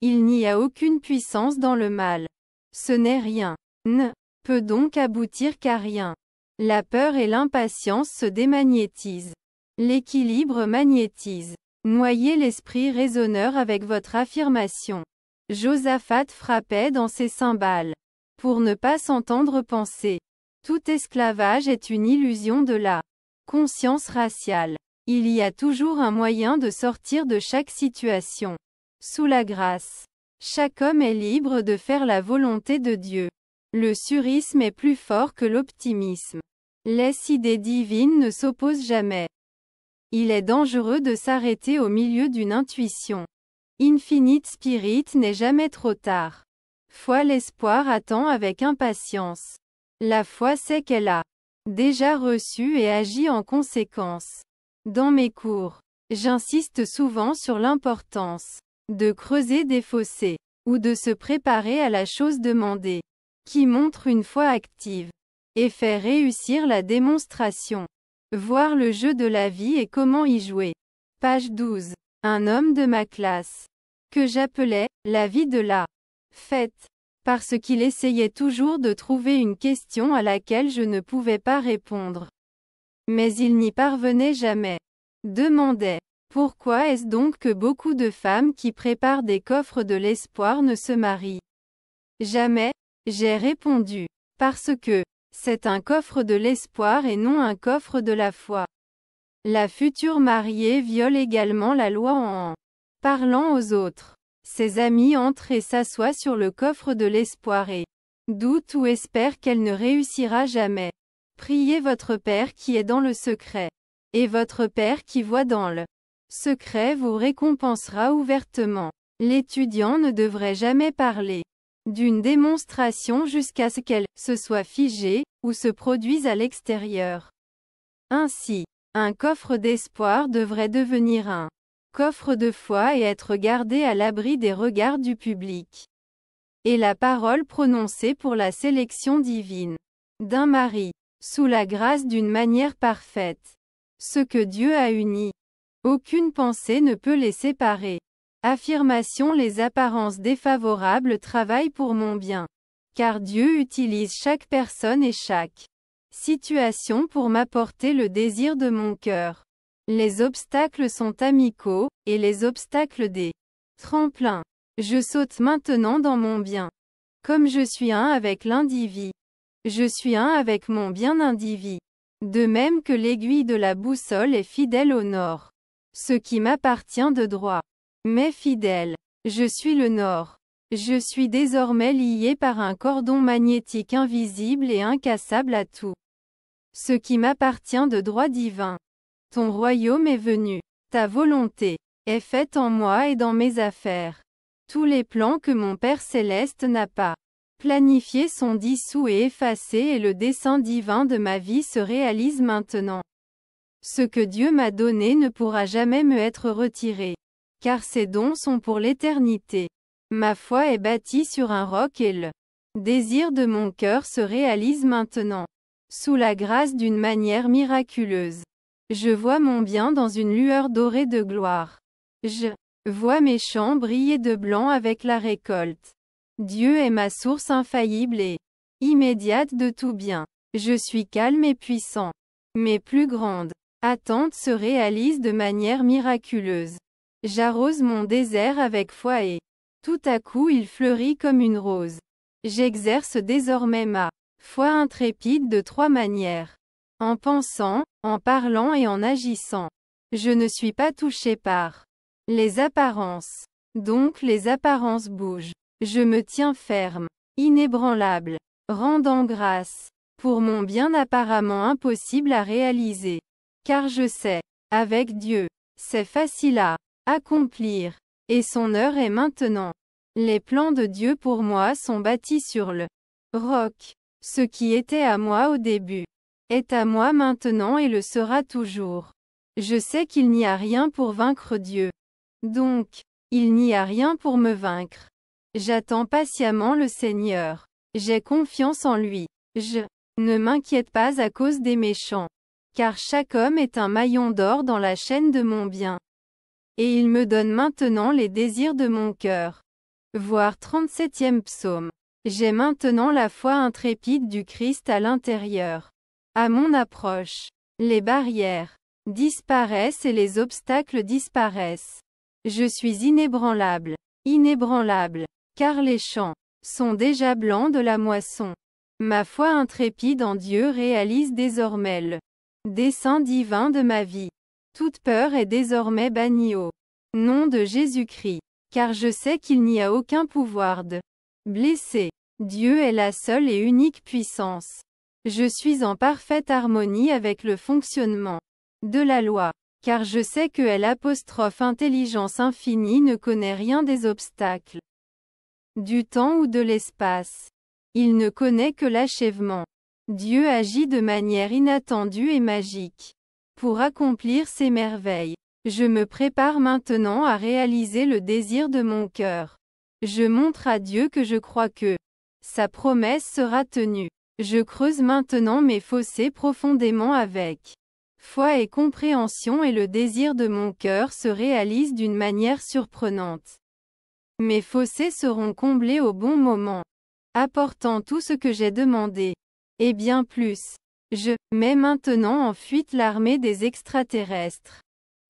Il n'y a aucune puissance dans le mal. Ce n'est rien. Ne peut donc aboutir qu'à rien. La peur et l'impatience se démagnétisent. L'équilibre magnétise. Noyez l'esprit raisonneur avec votre affirmation. Josaphat frappait dans ses cymbales. Pour ne pas s'entendre penser. Tout esclavage est une illusion de la conscience raciale. Il y a toujours un moyen de sortir de chaque situation. Sous la grâce, chaque homme est libre de faire la volonté de Dieu. Le surisme est plus fort que l'optimisme. Les idées divines ne s'opposent jamais. Il est dangereux de s'arrêter au milieu d'une intuition. Infinite Spirit n'est jamais trop tard. Foi. L'espoir attend avec impatience. La foi sait qu'elle a déjà reçu et agit en conséquence. Dans mes cours, j'insiste souvent sur l'importance de creuser des fossés, ou de se préparer à la chose demandée, qui montre une foi active, et fait réussir la démonstration. Voir le jeu de la vie et comment y jouer. Page 12. Un homme de ma classe, que j'appelais la vie de la fête, parce qu'il essayait toujours de trouver une question à laquelle je ne pouvais pas répondre. Mais il n'y parvenait jamais. Demandait. Pourquoi est-ce donc que beaucoup de femmes qui préparent des coffres de l'espoir ne se marient jamais? J'ai répondu. Parce que c'est un coffre de l'espoir et non un coffre de la foi. La future mariée viole également la loi en parlant aux autres. Ses amis entrent et s'assoient sur le coffre de l'espoir et doutent ou espèrent qu'elle ne réussira jamais. Priez votre Père qui est dans le secret. Et votre Père qui voit dans le secret vous récompensera ouvertement. L'étudiant ne devrait jamais parler d'une démonstration jusqu'à ce qu'elle se soit figée, ou se produise à l'extérieur. Ainsi, un coffre d'espoir devrait devenir un coffre de foi et être gardé à l'abri des regards du public. Et la parole prononcée pour la sélection divine d'un mari, sous la grâce d'une manière parfaite. Ce que Dieu a uni, aucune pensée ne peut les séparer. Affirmation: les apparences défavorables travaillent pour mon bien. Car Dieu utilise chaque personne et chaque situation pour m'apporter le désir de mon cœur. Les obstacles sont amicaux, et les obstacles des tremplins. Je saute maintenant dans mon bien. Comme je suis un avec l'individu, je suis un avec mon bien individu. De même que l'aiguille de la boussole est fidèle au nord. Ce qui m'appartient de droit m'est fidèle. Je suis le nord. Je suis désormais lié par un cordon magnétique invisible et incassable à tout ce qui m'appartient de droit divin. Ton royaume est venu. Ta volonté est faite en moi et dans mes affaires. Tous les plans que mon Père céleste n'a pas planifiés sont dissous et effacés et le dessein divin de ma vie se réalise maintenant. Ce que Dieu m'a donné ne pourra jamais me être retiré. Car ses dons sont pour l'éternité. Ma foi est bâtie sur un roc et le désir de mon cœur se réalise maintenant. Sous la grâce d'une manière miraculeuse. Je vois mon bien dans une lueur dorée de gloire. Je vois mes champs briller de blanc avec la récolte. Dieu est ma source infaillible et immédiate de tout bien. Je suis calme et puissant. Mes plus grandes attentes se réalisent de manière miraculeuse. J'arrose mon désert avec foi et tout à coup il fleurit comme une rose. J'exerce désormais ma foi intrépide de 3 manières. En pensant, en parlant et en agissant. Je ne suis pas touché par les apparences. Donc les apparences bougent. Je me tiens ferme, inébranlable, rendant grâce pour mon bien apparemment impossible à réaliser. Car je sais, avec Dieu, c'est facile à accomplir. Et son heure est maintenant. Les plans de Dieu pour moi sont bâtis sur le roc. Ce qui était à moi au début est à moi maintenant et le sera toujours. Je sais qu'il n'y a rien pour vaincre Dieu. Donc, il n'y a rien pour me vaincre. J'attends patiemment le Seigneur. J'ai confiance en lui. Je ne m'inquiète pas à cause des méchants. Car chaque homme est un maillon d'or dans la chaîne de mon bien. Et il me donne maintenant les désirs de mon cœur. Voir 37e psaume. J'ai maintenant la foi intrépide du Christ à l'intérieur. À mon approche, les barrières disparaissent et les obstacles disparaissent. Je suis inébranlable, car les champs sont déjà blancs de la moisson. Ma foi intrépide en Dieu réalise désormais le dessein divin de ma vie. Toute peur est désormais bannie au nom de Jésus-Christ, car je sais qu'il n'y a aucun pouvoir de blesser. Dieu est la seule et unique puissance. Je suis en parfaite harmonie avec le fonctionnement de la loi, car je sais que l'intelligence infinie ne connaît rien des obstacles du temps ou de l'espace. Il ne connaît que l'achèvement. Dieu agit de manière inattendue et magique pour accomplir ses merveilles. Je me prépare maintenant à réaliser le désir de mon cœur. Je montre à Dieu que je crois que sa promesse sera tenue. Je creuse maintenant mes fossés profondément avec foi et compréhension et le désir de mon cœur se réalise d'une manière surprenante. Mes fossés seront comblés au bon moment, apportant tout ce que j'ai demandé. Et bien plus. Je mets maintenant en fuite l'armée des extraterrestres.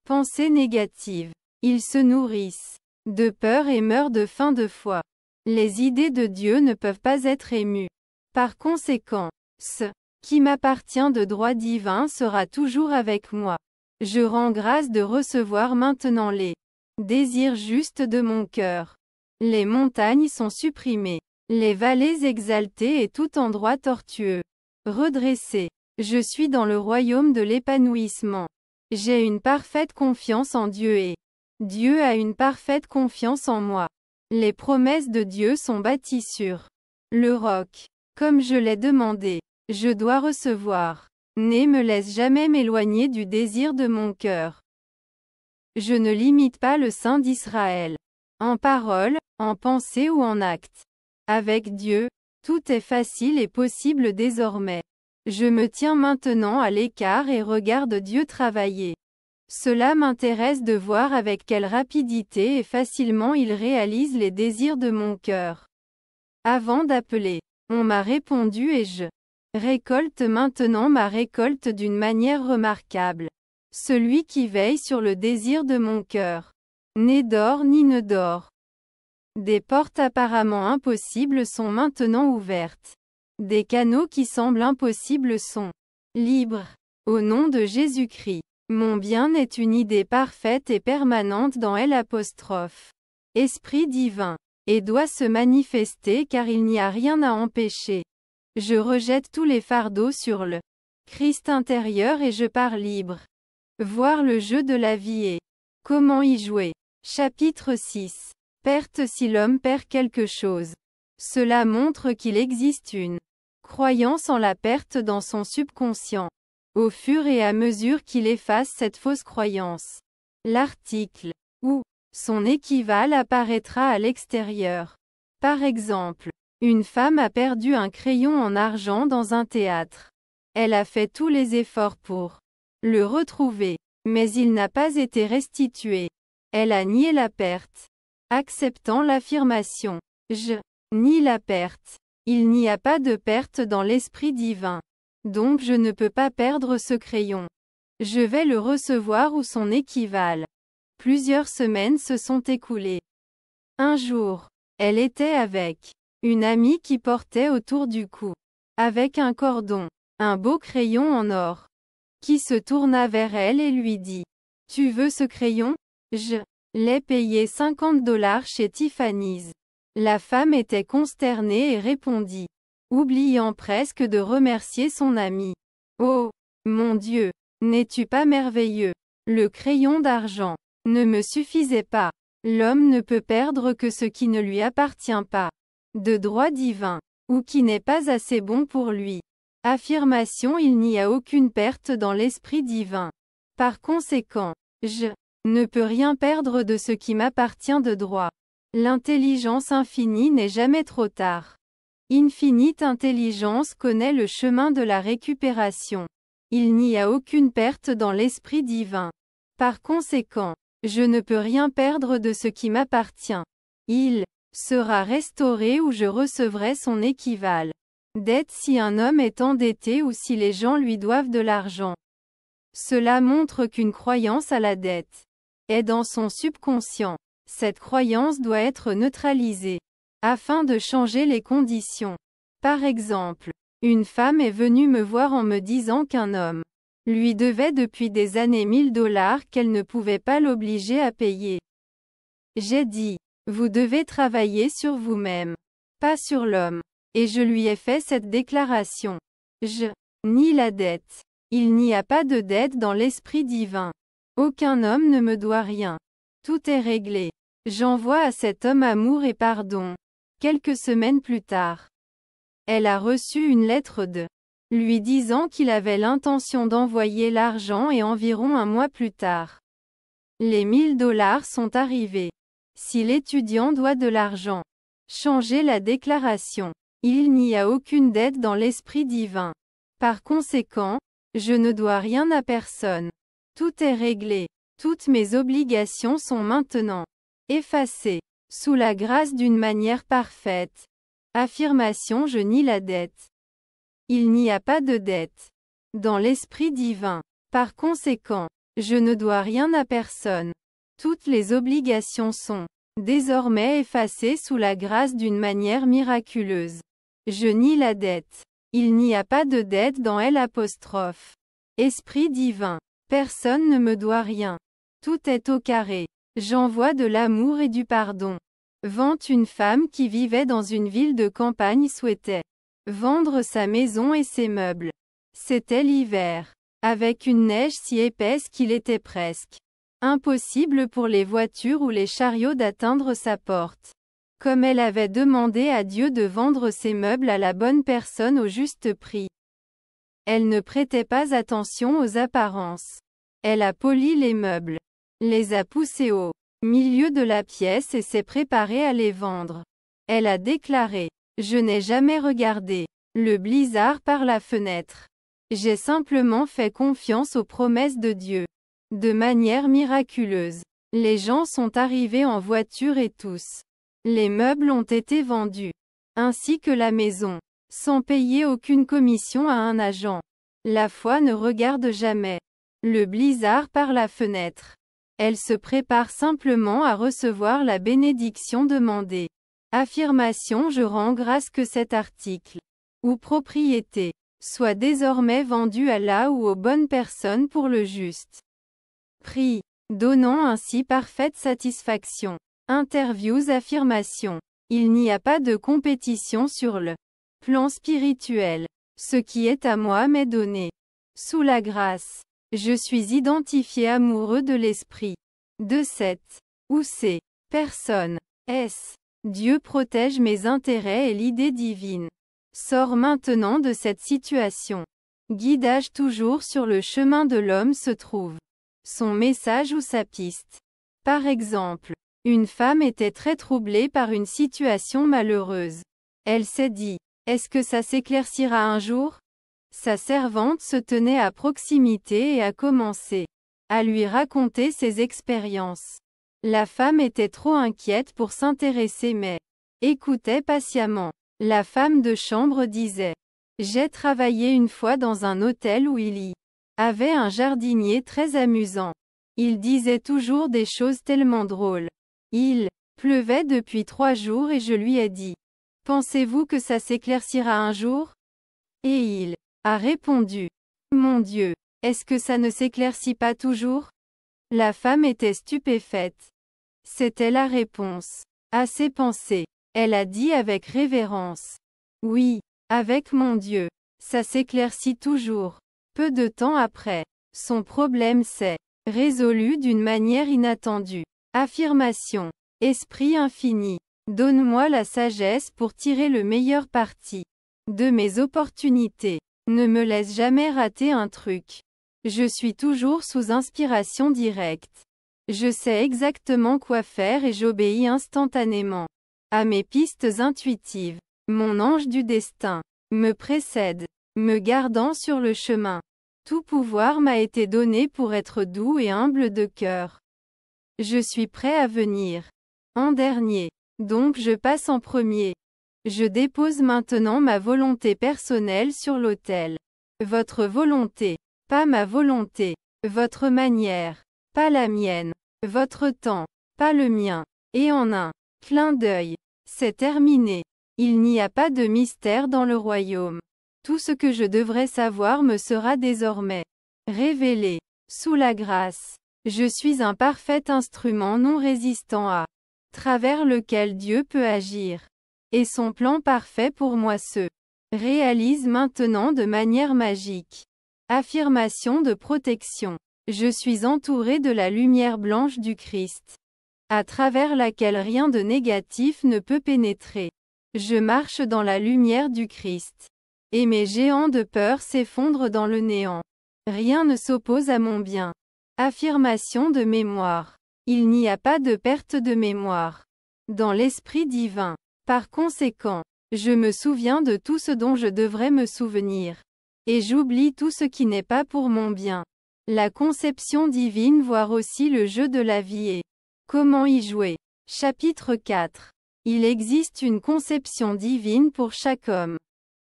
Pensées négatives. Ils se nourrissent de peur et meurent de faim de foi. Les idées de Dieu ne peuvent pas être émues. Par conséquent, ce qui m'appartient de droit divin sera toujours avec moi. Je rends grâce de recevoir maintenant les désirs justes de mon cœur. Les montagnes sont supprimées, les vallées exaltées et tout endroit tortueux redressé. Je suis dans le royaume de l'épanouissement. J'ai une parfaite confiance en Dieu et Dieu a une parfaite confiance en moi. Les promesses de Dieu sont bâties sur le roc. Comme je l'ai demandé, je dois recevoir. Ne me laisse jamais m'éloigner du désir de mon cœur. Je ne limite pas le Saint d'Israël. En parole, en pensée ou en acte. Avec Dieu, tout est facile et possible désormais. Je me tiens maintenant à l'écart et regarde Dieu travailler. Cela m'intéresse de voir avec quelle rapidité et facilement il réalise les désirs de mon cœur. Avant d'appeler, on m'a répondu et je récolte maintenant ma récolte d'une manière remarquable. Celui qui veille sur le désir de mon cœur n'est dort ni ne dort. Des portes apparemment impossibles sont maintenant ouvertes. Des canaux qui semblent impossibles sont libres. Au nom de Jésus-Christ. Mon bien est une idée parfaite et permanente dans L'. Esprit divin. Et doit se manifester car il n'y a rien à empêcher. Je rejette tous les fardeaux sur le Christ intérieur et je pars libre. Voir le jeu de la vie et comment y jouer. Chapitre 6. Perte si l'homme perd quelque chose. Cela montre qu'il existe une croyance en la perte dans son subconscient. Au fur et à mesure qu'il efface cette fausse croyance, l'article ou son équivalent apparaîtra à l'extérieur. Par exemple, une femme a perdu un crayon en argent dans un théâtre. Elle a fait tous les efforts pour le retrouver, mais il n'a pas été restitué. Elle a nié la perte. Acceptant l'affirmation, je nie la perte. Il n'y a pas de perte dans l'esprit divin. Donc je ne peux pas perdre ce crayon. Je vais le recevoir ou son équivalent. Plusieurs semaines se sont écoulées. Un jour, elle était avec une amie qui portait autour du cou, avec un cordon, un beau crayon en or, qui se tourna vers elle et lui dit: « Tu veux ce crayon? Je l'ai payé $50 chez Tiffany's. » La femme était consternée et répondit, oubliant presque de remercier son ami. « Oh, mon Dieu, n'es-tu pas merveilleux? Le crayon d'argent ne me suffisait pas. L'homme ne peut perdre que ce qui ne lui appartient pas, de droit divin, ou qui n'est pas assez bon pour lui. » Affirmation: il n'y a aucune perte dans l'esprit divin. Par conséquent, je ne peux rien perdre de ce qui m'appartient de droit. L'intelligence infinie n'est jamais trop tard. Infinite intelligence connaît le chemin de la récupération. Il n'y a aucune perte dans l'esprit divin. Par conséquent, je ne peux rien perdre de ce qui m'appartient. Il sera restauré ou je recevrai son équivalent. Dette si un homme est endetté ou si les gens lui doivent de l'argent. Cela montre qu'une croyance à la dette est dans son subconscient. Cette croyance doit être neutralisée afin de changer les conditions. Par exemple, une femme est venue me voir en me disant qu'un homme lui devait depuis des années $1000 qu'elle ne pouvait pas l'obliger à payer. J'ai dit: vous devez travailler sur vous-même, pas sur l'homme. Et je lui ai fait cette déclaration. Je nie la dette. Il n'y a pas de dette dans l'esprit divin. Aucun homme ne me doit rien. Tout est réglé. J'envoie à cet homme amour et pardon. Quelques semaines plus tard, elle a reçu une lettre de lui disant qu'il avait l'intention d'envoyer l'argent et environ un mois plus tard, les $1000 sont arrivés. Si l'étudiant doit de l'argent, changez la déclaration. Il n'y a aucune dette dans l'esprit divin. Par conséquent, je ne dois rien à personne. Tout est réglé. Toutes mes obligations sont maintenant effacées, sous la grâce d'une manière parfaite. Affirmation: je nie la dette. Il n'y a pas de dette dans l'esprit divin. Par conséquent, je ne dois rien à personne. Toutes les obligations sont désormais effacées sous la grâce d'une manière miraculeuse. Je nie la dette. Il n'y a pas de dette dans L'. Esprit divin. Personne ne me doit rien. Tout est au carré. J'envoie de l'amour et du pardon. Vente: une femme qui vivait dans une ville de campagne souhaitait vendre sa maison et ses meubles. C'était l'hiver, avec une neige si épaisse qu'il était presque Impossible pour les voitures ou les chariots d'atteindre sa porte. Comme elle avait demandé à Dieu de vendre ses meubles à la bonne personne au juste prix. Elle ne prêtait pas attention aux apparences. Elle a poli les meubles, les a poussés au milieu de la pièce et s'est préparée à les vendre. Elle a déclaré: Je n'ai jamais regardé le blizzard par la fenêtre. J'ai simplement fait confiance aux promesses de Dieu. De manière miraculeuse, les gens sont arrivés en voiture et tous les meubles ont été vendus, ainsi que la maison, sans payer aucune commission à un agent. La foi ne regarde jamais le blizzard par la fenêtre. Elle se prépare simplement à recevoir la bénédiction demandée. Affirmation: Je rends grâce que cet article ou propriété soit désormais vendu à la ou aux bonnes personnes pour le juste prix, donnant ainsi parfaite satisfaction. Interviews. Affirmation: Il n'y a pas de compétition sur le plan spirituel. Ce qui est à moi m'est donné sous la grâce. Je suis identifié amoureux de l'esprit de cette ou ces personnes. Dieu protège mes intérêts et l'idée divine. Sors maintenant de cette situation. Guidage. Toujours sur le chemin de l'homme se trouve son message ou sa piste. Par exemple, une femme était très troublée par une situation malheureuse. Elle s'est dit: Est-ce que ça s'éclaircira un jour? Sa servante se tenait à proximité et a commencé à lui raconter ses expériences. La femme était trop inquiète pour s'intéresser mais écoutait patiemment. La femme de chambre disait: J'ai travaillé une fois dans un hôtel où il y avait un jardinier très amusant. Il disait toujours des choses tellement drôles. Il pleuvait depuis 3 jours et je lui ai dit: Pensez-vous que ça s'éclaircira un jour? Et il a répondu: Mon Dieu, est-ce que ça ne s'éclaircit pas toujours? La femme était stupéfaite. C'était la réponse à ses pensées. Elle a dit avec révérence: Oui, avec mon Dieu, ça s'éclaircit toujours. Peu de temps après, son problème s'est résolu d'une manière inattendue. Affirmation: Esprit infini, donne-moi la sagesse pour tirer le meilleur parti de mes opportunités. Ne me laisse jamais rater un truc. Je suis toujours sous inspiration directe. Je sais exactement quoi faire et j'obéis instantanément à mes pistes intuitives. Mon ange du destin me précède, me gardant sur le chemin. Tout pouvoir m'a été donné pour être doux et humble de cœur. Je suis prêt à venir en dernier. Donc je passe en premier. Je dépose maintenant ma volonté personnelle sur l'autel. Votre volonté, pas ma volonté. Votre manière, pas la mienne. Votre temps, pas le mien. Et en un clin d'œil, c'est terminé. Il n'y a pas de mystère dans le royaume. Tout ce que je devrais savoir me sera désormais révélé. Sous la grâce, je suis un parfait instrument non résistant à travers lequel Dieu peut agir. Et son plan parfait pour moi se réalise maintenant de manière magique. Affirmation de protection. Je suis entouré de la lumière blanche du Christ, à travers laquelle rien de négatif ne peut pénétrer. Je marche dans la lumière du Christ. Et mes géants de peur s'effondrent dans le néant. Rien ne s'oppose à mon bien. Affirmation de mémoire. Il n'y a pas de perte de mémoire dans l'Esprit divin. Par conséquent, je me souviens de tout ce dont je devrais me souvenir. Et j'oublie tout ce qui n'est pas pour mon bien. La conception divine, voire aussi le jeu de la vie et comment y jouer. Chapitre 4. Il existe une conception divine pour chaque homme.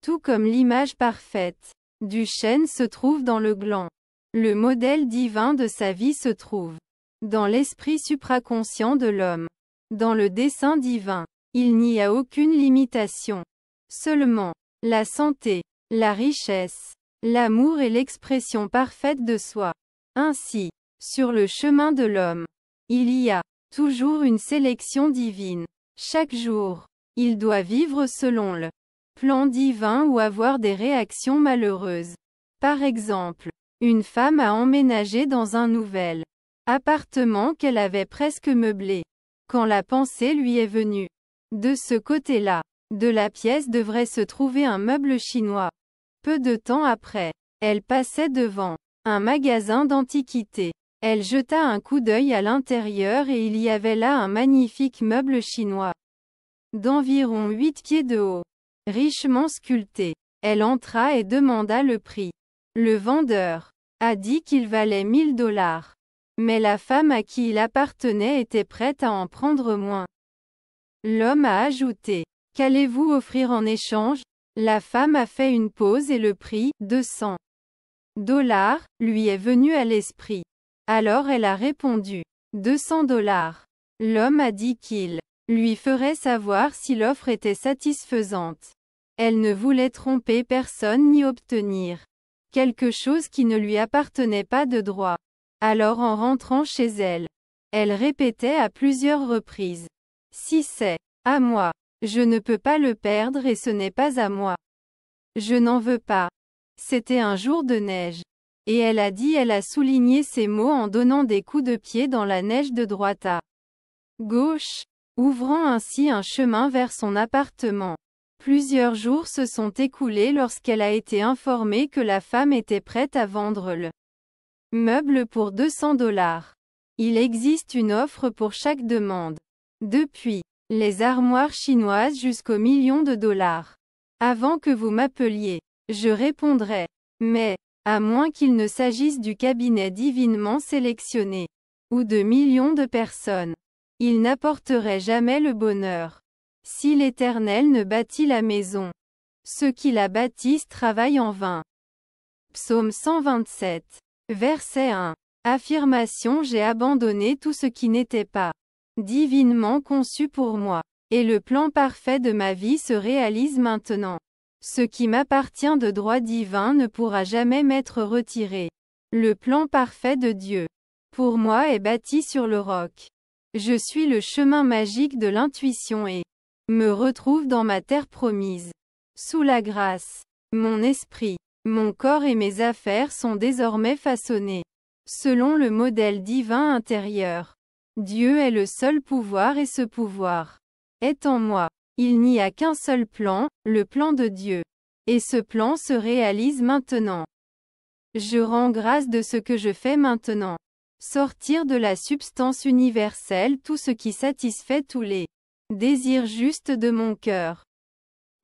Tout comme l'image parfaite du chêne se trouve dans le gland. Le modèle divin de sa vie se trouve dans l'esprit supraconscient de l'homme. Dans le dessein divin, il n'y a aucune limitation. Seulement, la santé, la richesse, l'amour et l'expression parfaite de soi. Ainsi, sur le chemin de l'homme, il y a toujours une sélection divine. Chaque jour, il doit vivre selon le plan divin ou avoir des réactions malheureuses. Par exemple, une femme a emménagé dans un nouvel appartement qu'elle avait presque meublé. Quand la pensée lui est venue. De ce côté-là de la pièce devrait se trouver un meuble chinois. Peu de temps après, elle passait devant un magasin d'antiquités. Elle jeta un coup d'œil à l'intérieur et il y avait là un magnifique meuble chinois. D'environ 8 pieds de haut. Richement sculpté. Elle entra et demanda le prix. Le vendeur a dit qu'il valait $1000. Mais la femme à qui il appartenait était prête à en prendre moins. L'homme a ajouté. Qu'allez-vous offrir en échange? La femme a fait une pause et le prix, $200, lui est venu à l'esprit. Alors elle a répondu. $200. L'homme a dit qu'il lui ferait savoir si l'offre était satisfaisante. Elle ne voulait tromper personne ni obtenir quelque chose qui ne lui appartenait pas de droit. Alors en rentrant chez elle, elle répétait à plusieurs reprises. Si c'est à moi, je ne peux pas le perdre et ce n'est pas à moi. Je n'en veux pas. C'était un jour de neige. Et elle a souligné ces mots en donnant des coups de pied dans la neige de droite à gauche, ouvrant ainsi un chemin vers son appartement. Plusieurs jours se sont écoulés lorsqu'elle a été informée que la femme était prête à vendre le meuble pour $200. Il existe une offre pour chaque demande. Depuis les armoires chinoises jusqu'aux millions de dollars. Avant que vous m'appeliez, je répondrai. Mais, à moins qu'il ne s'agisse du cabinet divinement sélectionné, ou de millions de personnes, il n'apporterait jamais le bonheur. Si l'Éternel ne bâtit la maison, ceux qui la bâtissent travaillent en vain. Psaume 127. Verset 1. Affirmation. J'ai abandonné tout ce qui n'était pas divinement conçu pour moi. Et le plan parfait de ma vie se réalise maintenant. Ce qui m'appartient de droit divin ne pourra jamais m'être retiré. Le plan parfait de Dieu pour moi est bâti sur le roc. Je suis le chemin magique de l'intuition et me retrouve dans ma terre promise. Sous la grâce, mon esprit, mon corps et mes affaires sont désormais façonnés selon le modèle divin intérieur. Dieu est le seul pouvoir et ce pouvoir est en moi. Il n'y a qu'un seul plan, le plan de Dieu. Et ce plan se réalise maintenant. Je rends grâce de ce que je fais maintenant. Sortir de la substance universelle tout ce qui satisfait tous les désirs justes de mon cœur.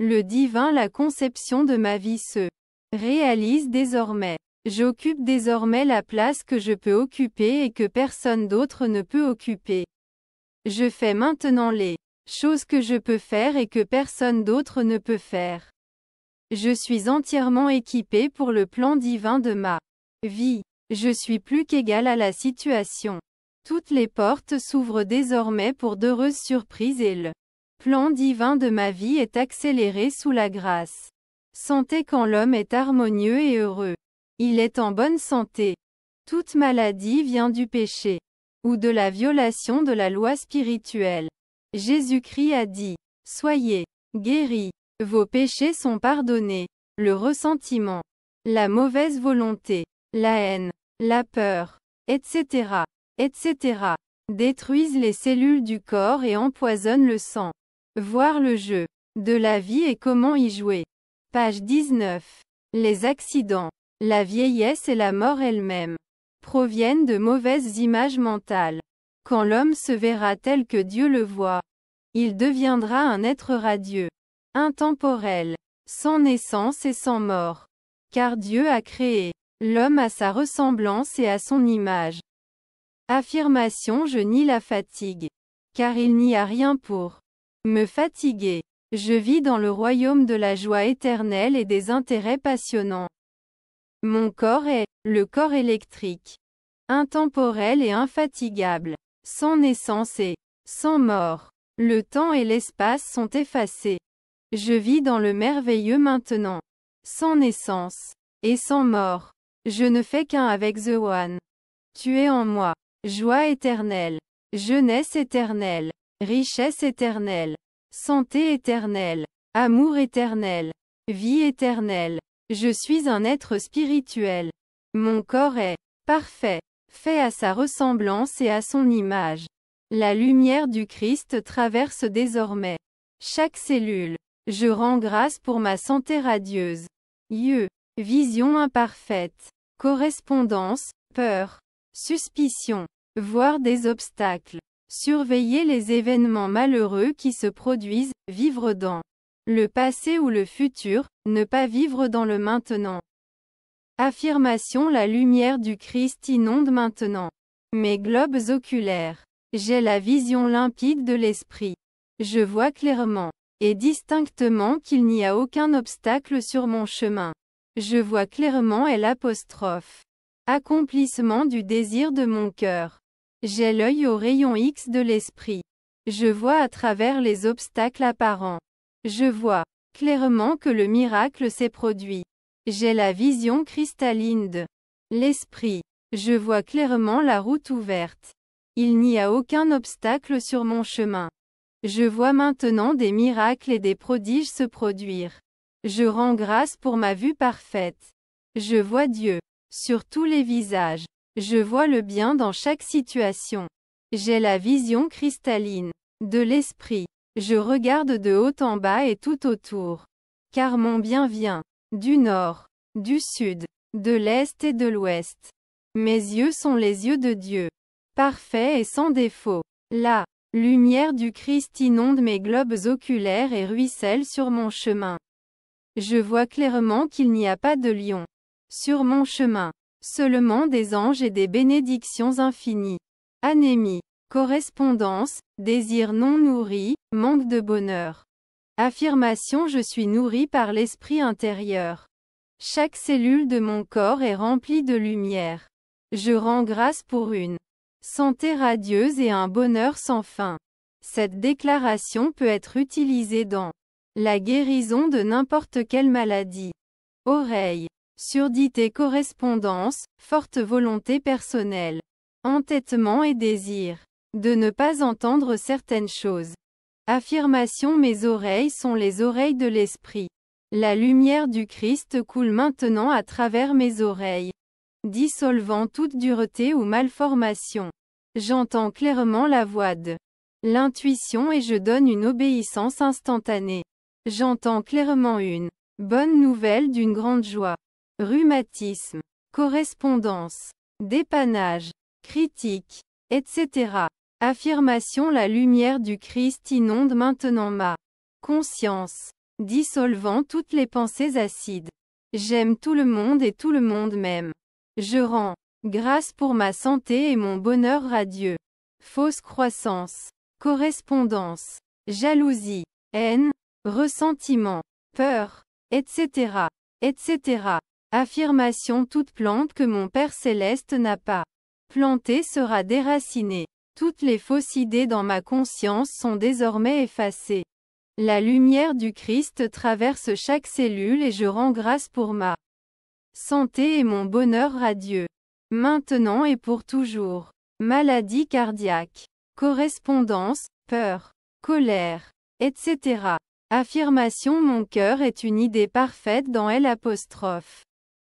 Le divin, la conception de ma vie se réalise désormais. J'occupe désormais la place que je peux occuper et que personne d'autre ne peut occuper. Je fais maintenant les choses que je peux faire et que personne d'autre ne peut faire. Je suis entièrement équipé pour le plan divin de ma vie. Je suis plus qu'égal à la situation. Toutes les portes s'ouvrent désormais pour d'heureuses surprises et le plan divin de ma vie est accéléré sous la grâce. Santé. Quand l'homme est harmonieux et heureux, il est en bonne santé. Toute maladie vient du péché ou de la violation de la loi spirituelle. Jésus-Christ a dit, soyez guéris, vos péchés sont pardonnés. Le ressentiment, la mauvaise volonté, la haine, la peur, etc., etc., détruisent les cellules du corps et empoisonnent le sang. Voir le jeu de la vie et comment y jouer. Page 19. Les accidents, la vieillesse et la mort elle-même proviennent de mauvaises images mentales. Quand l'homme se verra tel que Dieu le voit, il deviendra un être radieux, intemporel, sans naissance et sans mort. Car Dieu a créé l'homme à sa ressemblance et à son image. Affirmation. Je nie la fatigue. Car il n'y a rien pour me fatiguer. Je vis dans le royaume de la joie éternelle et des intérêts passionnants. Mon corps est le corps électrique, intemporel et infatigable, sans naissance et sans mort. Le temps et l'espace sont effacés. Je vis dans le merveilleux maintenant, sans naissance et sans mort. Je ne fais qu'un avec The One. Tu es en moi. Joie éternelle, jeunesse éternelle, richesse éternelle, santé éternelle, amour éternel, vie éternelle. Je suis un être spirituel. Mon corps est parfait, fait à sa ressemblance et à son image. La lumière du Christ traverse désormais chaque cellule. Je rends grâce pour ma santé radieuse. Vision imparfaite. Correspondance, peur, suspicion, voir des obstacles. Surveiller les événements malheureux qui se produisent, vivre dans le passé ou le futur, ne pas vivre dans le maintenant. Affirmation: la lumière du Christ inonde maintenant mes globes oculaires. J'ai la vision limpide de l'esprit. Je vois clairement et distinctement qu'il n'y a aucun obstacle sur mon chemin. Je vois clairement accomplissement du désir de mon cœur. J'ai l'œil au rayon X de l'esprit. Je vois à travers les obstacles apparents. Je vois clairement que le miracle s'est produit. J'ai la vision cristalline de l'esprit. Je vois clairement la route ouverte. Il n'y a aucun obstacle sur mon chemin. Je vois maintenant des miracles et des prodiges se produire. Je rends grâce pour ma vue parfaite. Je vois Dieu sur tous les visages. Je vois le bien dans chaque situation. J'ai la vision cristalline de l'esprit. Je regarde de haut en bas et tout autour. Car mon bien vient du nord, du sud, de l'est et de l'ouest. Mes yeux sont les yeux de Dieu. Parfait et sans défaut. La lumière du Christ inonde mes globes oculaires et ruisselle sur mon chemin. Je vois clairement qu'il n'y a pas de lion sur mon chemin. Seulement des anges et des bénédictions infinies. Anémie. Correspondance, désir non nourri, manque de bonheur. Affirmation: je suis nourri par l'esprit intérieur. Chaque cellule de mon corps est remplie de lumière. Je rends grâce pour une santé radieuse et un bonheur sans fin. Cette déclaration peut être utilisée dans la guérison de n'importe quelle maladie. Oreille. Surdité. Correspondance, forte volonté personnelle. Entêtement et désir de ne pas entendre certaines choses. Affirmation: mes oreilles sont les oreilles de l'esprit. La lumière du Christ coule maintenant à travers mes oreilles, dissolvant toute dureté ou malformation. J'entends clairement la voix de l'intuition et je donne une obéissance instantanée. J'entends clairement une bonne nouvelle d'une grande joie. Rhumatisme, correspondance, dépannage, critique, etc. Affirmation: la lumière du Christ inonde maintenant ma conscience, dissolvant toutes les pensées acides. J'aime tout le monde et tout le monde m'aime. Je rends grâce pour ma santé et mon bonheur radieux. Fausse croissance, correspondance, jalousie, haine, ressentiment, peur, etc. etc. Affirmation: toute plante que mon Père Céleste n'a pas plantée sera déracinée. Toutes les fausses idées dans ma conscience sont désormais effacées. La lumière du Christ traverse chaque cellule et je rends grâce pour ma santé et mon bonheur radieux. Maintenant et pour toujours. Maladie cardiaque, correspondance, peur, colère, etc. Affirmation: mon cœur est une idée parfaite dans L'.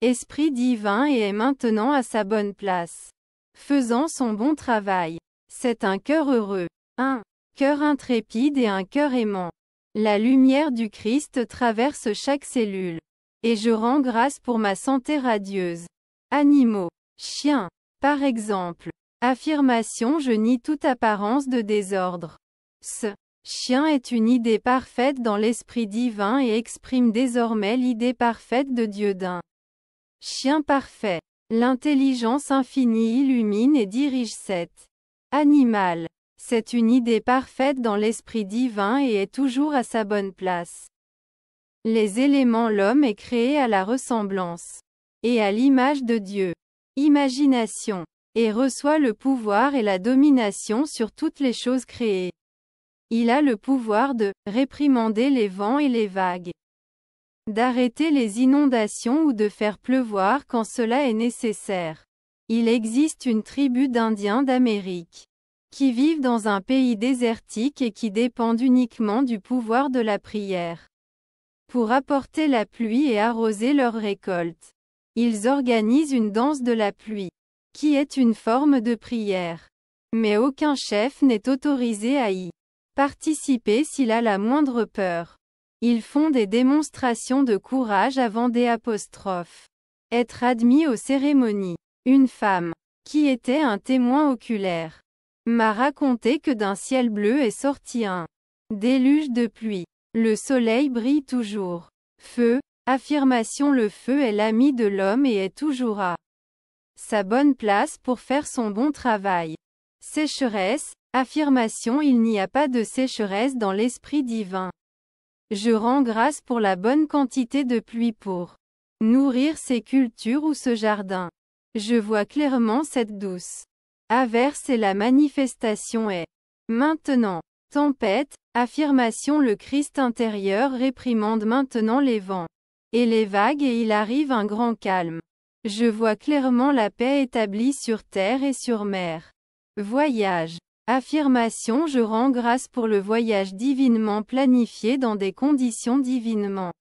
Esprit divin et est maintenant à sa bonne place, faisant son bon travail. C'est un cœur heureux, un cœur intrépide et un cœur aimant. La lumière du Christ traverse chaque cellule. Et je rends grâce pour ma santé radieuse. Animaux, chiens, par exemple. Affirmation: je nie toute apparence de désordre. Ce chien est une idée parfaite dans l'esprit divin et exprime désormais l'idée parfaite de Dieu d'un chien parfait. L'intelligence infinie illumine et dirige cet animal. C'est une idée parfaite dans l'esprit divin et est toujours à sa bonne place. Les éléments: l'homme est créé à la ressemblance et à l'image de Dieu. Imagination. Et reçoit le pouvoir et la domination sur toutes les choses créées. Il a le pouvoir de réprimander les vents et les vagues, d'arrêter les inondations ou de faire pleuvoir quand cela est nécessaire. Il existe une tribu d'Indiens d'Amérique qui vivent dans un pays désertique et qui dépendent uniquement du pouvoir de la prière pour apporter la pluie et arroser leurs récoltes. Ils organisent une danse de la pluie. qui est une forme de prière. Mais aucun chef n'est autorisé à y participer s'il a la moindre peur. Ils font des démonstrations de courage avant des apostrophes. Être admis aux cérémonies. Une femme, qui était un témoin oculaire, m'a raconté que d'un ciel bleu est sorti un déluge de pluie. Le soleil brille toujours. Feu, affirmation. Le feu est l'ami de l'homme et est toujours à sa bonne place pour faire son bon travail. Sécheresse, affirmation. Il n'y a pas de sécheresse dans l'esprit divin. Je rends grâce pour la bonne quantité de pluie pour nourrir ces cultures ou ce jardin. Je vois clairement cette douce averse et la manifestation est maintenant. Tempête, affirmation. Le Christ intérieur réprimande maintenant les vents et les vagues et il arrive un grand calme. Je vois clairement la paix établie sur terre et sur mer. Voyage. Affirmation. Je rends grâce pour le voyage divinement planifié dans des conditions divinement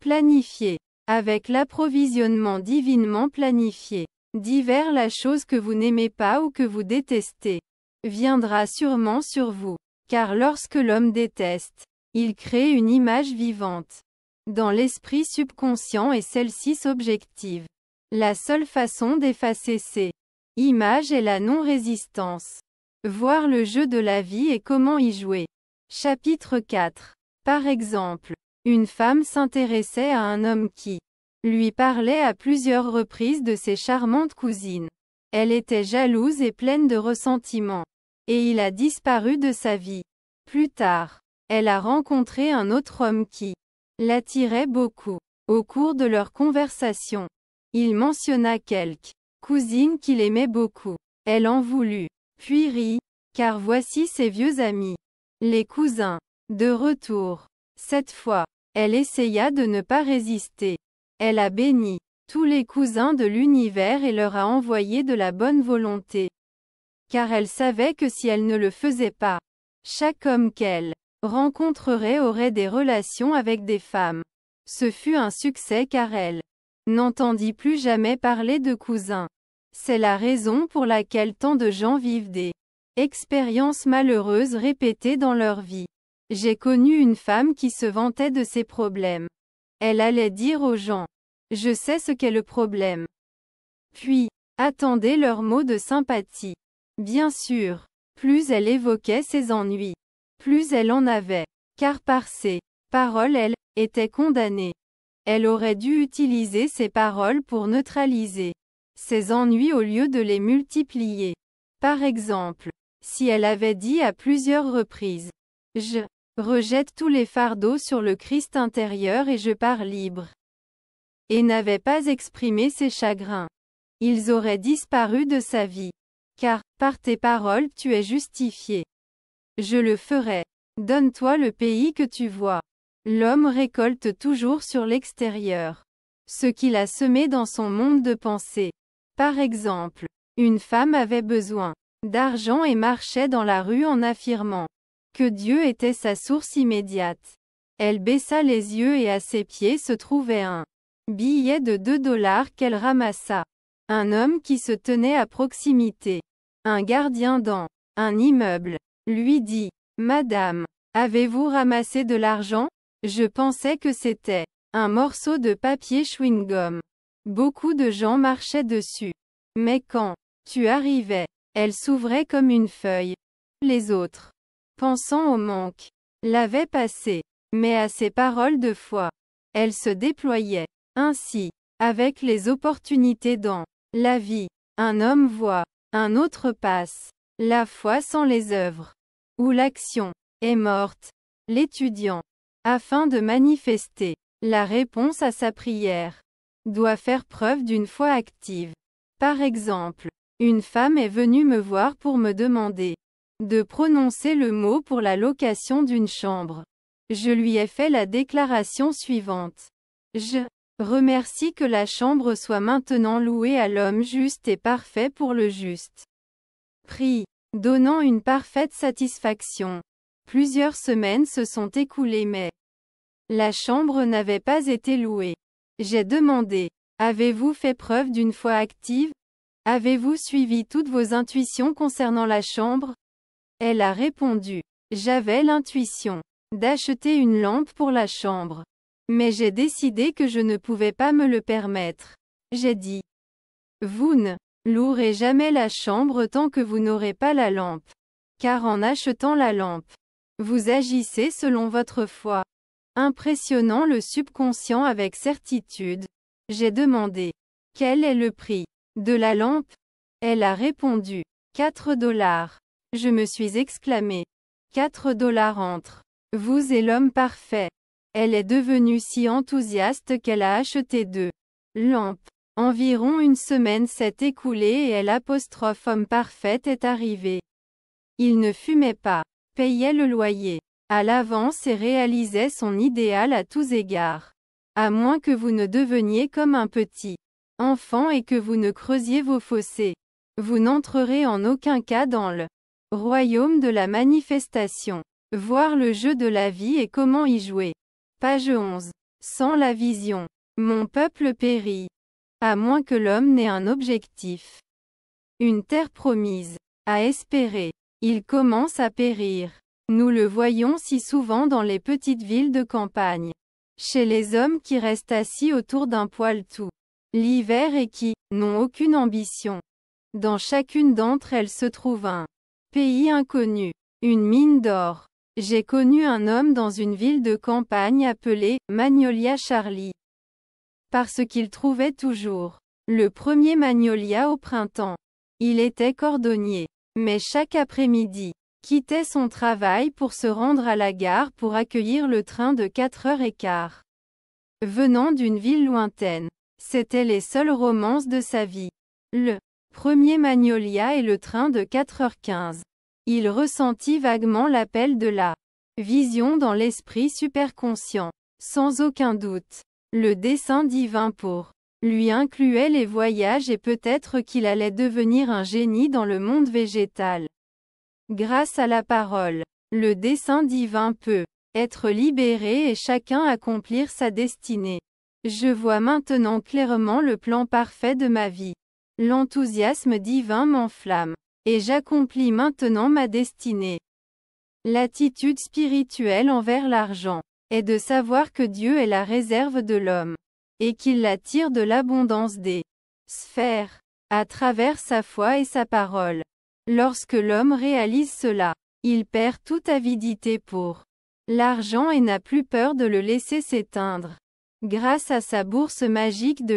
planifiées. Avec l'approvisionnement divinement planifié. Divers. La chose que vous n'aimez pas ou que vous détestez viendra sûrement sur vous. Car lorsque l'homme déteste, il crée une image vivante dans l'esprit subconscient et celle-ci s'objective. La seule façon d'effacer ces images est la non-résistance. Voir le jeu de la vie et comment y jouer. Chapitre 4. Par exemple, une femme s'intéressait à un homme qui lui parlait à plusieurs reprises de ses charmantes cousines. Elle était jalouse et pleine de ressentiment. Et il a disparu de sa vie. Plus tard, elle a rencontré un autre homme qui l'attirait beaucoup. Au cours de leur conversation, il mentionna quelques cousines qu'il aimait beaucoup. Elle en voulut, puis rit, car voici ses vieux amis, les cousins, de retour. Cette fois, elle essaya de ne pas résister. Elle a béni tous les cousins de l'univers et leur a envoyé de la bonne volonté. Car elle savait que si elle ne le faisait pas, chaque homme qu'elle rencontrerait aurait des relations avec des femmes. Ce fut un succès car elle n'entendit plus jamais parler de cousins. C'est la raison pour laquelle tant de gens vivent des expériences malheureuses répétées dans leur vie. J'ai connu une femme qui se vantait de ses problèmes. Elle allait dire aux gens, je sais ce qu'est le problème. Puis, attendait leurs mots de sympathie. Bien sûr, plus elle évoquait ses ennuis, plus elle en avait. Car par ses paroles elle était condamnée. Elle aurait dû utiliser ses paroles pour neutraliser ses ennuis au lieu de les multiplier. Par exemple, si elle avait dit à plusieurs reprises, je rejette tous les fardeaux sur le Christ intérieur et je pars libre, et n'avait pas exprimé ses chagrins, ils auraient disparu de sa vie. Car, par tes paroles tu es justifié. Je le ferai. Donne-toi le pays que tu vois. L'homme récolte toujours sur l'extérieur ce qu'il a semé dans son monde de pensée. Par exemple, une femme avait besoin d'argent et marchait dans la rue en affirmant que Dieu était sa source immédiate. Elle baissa les yeux et à ses pieds se trouvait un billet de $2 qu'elle ramassa. Un homme qui se tenait à proximité, un gardien dans un immeuble, lui dit, Madame, avez-vous ramassé de l'argent? Je pensais que c'était un morceau de papier chewing-gum. Beaucoup de gens marchaient dessus. Mais quand tu arrivais, elle s'ouvrait comme une feuille. Les autres, pensant au manque, l'avaient passée. Mais à ses paroles de foi, elle se déployait. Ainsi, avec les opportunités dans la vie, un homme voit, un autre passe. La foi sans les œuvres, où l'action est morte. L'étudiant, afin de manifester la réponse à sa prière, doit faire preuve d'une foi active. Par exemple, une femme est venue me voir pour me demander de prononcer le mot pour la location d'une chambre. Je lui ai fait la déclaration suivante. Je remercie que la chambre soit maintenant louée à l'homme juste et parfait pour le juste prix, donnant une parfaite satisfaction. Plusieurs semaines se sont écoulées mais la chambre n'avait pas été louée. J'ai demandé, avez-vous fait preuve d'une foi active? Avez-vous suivi toutes vos intuitions concernant la chambre? Elle a répondu. J'avais l'intuition d'acheter une lampe pour la chambre. Mais j'ai décidé que je ne pouvais pas me le permettre. J'ai dit. Vous ne louerez jamais la chambre tant que vous n'aurez pas la lampe. Car en achetant la lampe, vous agissez selon votre foi. Impressionnant le subconscient avec certitude. J'ai demandé. Quel est le prix de la lampe? Elle a répondu. 4 $. Je me suis exclamé. 4 $ entre vous et l'homme parfait. Elle est devenue si enthousiaste qu'elle a acheté 2 lampes. Environ une semaine s'est écoulée et l'homme parfait est arrivé. Il ne fumait pas, payait le loyer à l'avance et réalisait son idéal à tous égards. À moins que vous ne deveniez comme un petit enfant et que vous ne creusiez vos fossés. Vous n'entrerez en aucun cas dans le royaume de la manifestation. Voir le jeu de la vie et comment y jouer. Page 11. Sans la vision, mon peuple périt. À moins que l'homme n'ait un objectif. Une terre promise. À espérer. Il commence à périr. Nous le voyons si souvent dans les petites villes de campagne. Chez les hommes qui restent assis autour d'un poêle tout l'hiver et qui n'ont aucune ambition. Dans chacune d'entre elles se trouve un pays inconnu. Une mine d'or. J'ai connu un homme dans une ville de campagne appelée Magnolia Charlie. Parce qu'il trouvait toujours le premier magnolia au printemps. Il était cordonnier. Mais chaque après-midi, quittait son travail pour se rendre à la gare pour accueillir le train de 4h15. Venant d'une ville lointaine. C'étaient les seules romances de sa vie. Le premier magnolia et le train de 4h15. Il ressentit vaguement l'appel de la vision dans l'esprit superconscient. Sans aucun doute. Le dessein divin pour lui incluait les voyages et peut-être qu'il allait devenir un génie dans le monde végétal. Grâce à la parole, le dessein divin peut être libéré et chacun accomplir sa destinée. Je vois maintenant clairement le plan parfait de ma vie. L'enthousiasme divin m'enflamme. Et j'accomplis maintenant ma destinée. L'attitude spirituelle envers l'argent est de savoir que Dieu est la réserve de l'homme. Et qu'il l'attire de l'abondance des sphères, à travers sa foi et sa parole. Lorsque l'homme réalise cela, il perd toute avidité pour l'argent et n'a plus peur de le laisser s'éteindre. Grâce à sa bourse magique de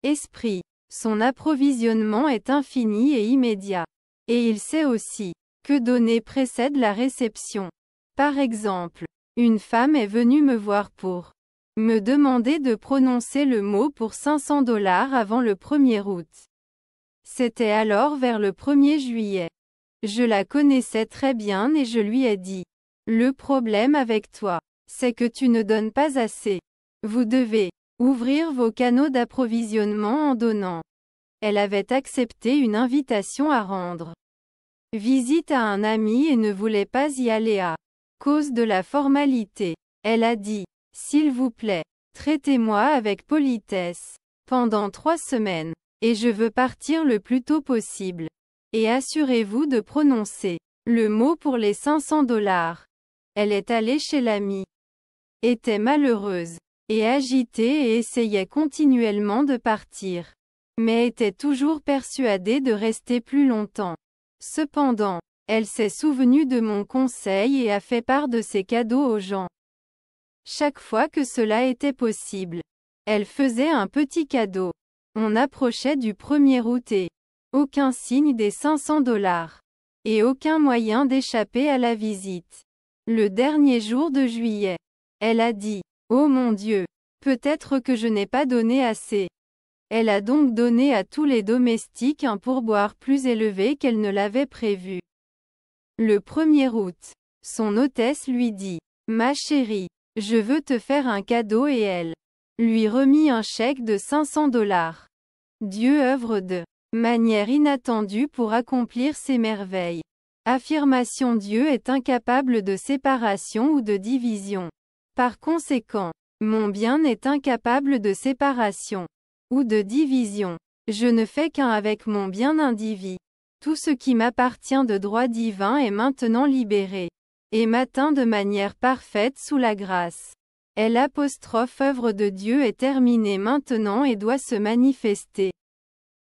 L'Esprit, son approvisionnement est infini et immédiat. Et il sait aussi que donner précède la réception. Par exemple, une femme est venue me voir pour me demander de prononcer le mot pour 500 $ avant le 1er août. C'était alors vers le 1er juillet. Je la connaissais très bien et je lui ai dit. Le problème avec toi, c'est que tu ne donnes pas assez. Vous devez ouvrir vos canaux d'approvisionnement en donnant. Elle avait accepté une invitation à rendre visite à un ami et ne voulait pas y aller à cause de la formalité. Elle a dit. S'il vous plaît, traitez-moi avec politesse. Pendant 3 semaines. Et je veux partir le plus tôt possible. Et assurez-vous de prononcer le mot pour les 500 $. Elle est allée chez l'ami. Était malheureuse. Et agitée et essayait continuellement de partir. Mais était toujours persuadée de rester plus longtemps. Cependant, elle s'est souvenue de mon conseil et a fait part de ses cadeaux aux gens. Chaque fois que cela était possible, elle faisait un petit cadeau. On approchait du 1er août et aucun signe des 500 $. Et aucun moyen d'échapper à la visite. Le dernier jour de juillet, elle a dit, « Oh mon Dieu, peut-être que je n'ai pas donné assez. » Elle a donc donné à tous les domestiques un pourboire plus élevé qu'elle ne l'avait prévu. Le 1er août, son hôtesse lui dit, « Ma chérie, je veux te faire un cadeau et elle lui remit un chèque de 500 $. Dieu œuvre de manière inattendue pour accomplir ses merveilles. Affirmation: Dieu est incapable de séparation ou de division. Par conséquent, mon bien est incapable de séparation ou de division. Je ne fais qu'un avec mon bien individu. Tout ce qui m'appartient de droit divin est maintenant libéré. Et m'atteint de manière parfaite sous la grâce. L'œuvre de Dieu est terminée maintenant et doit se manifester.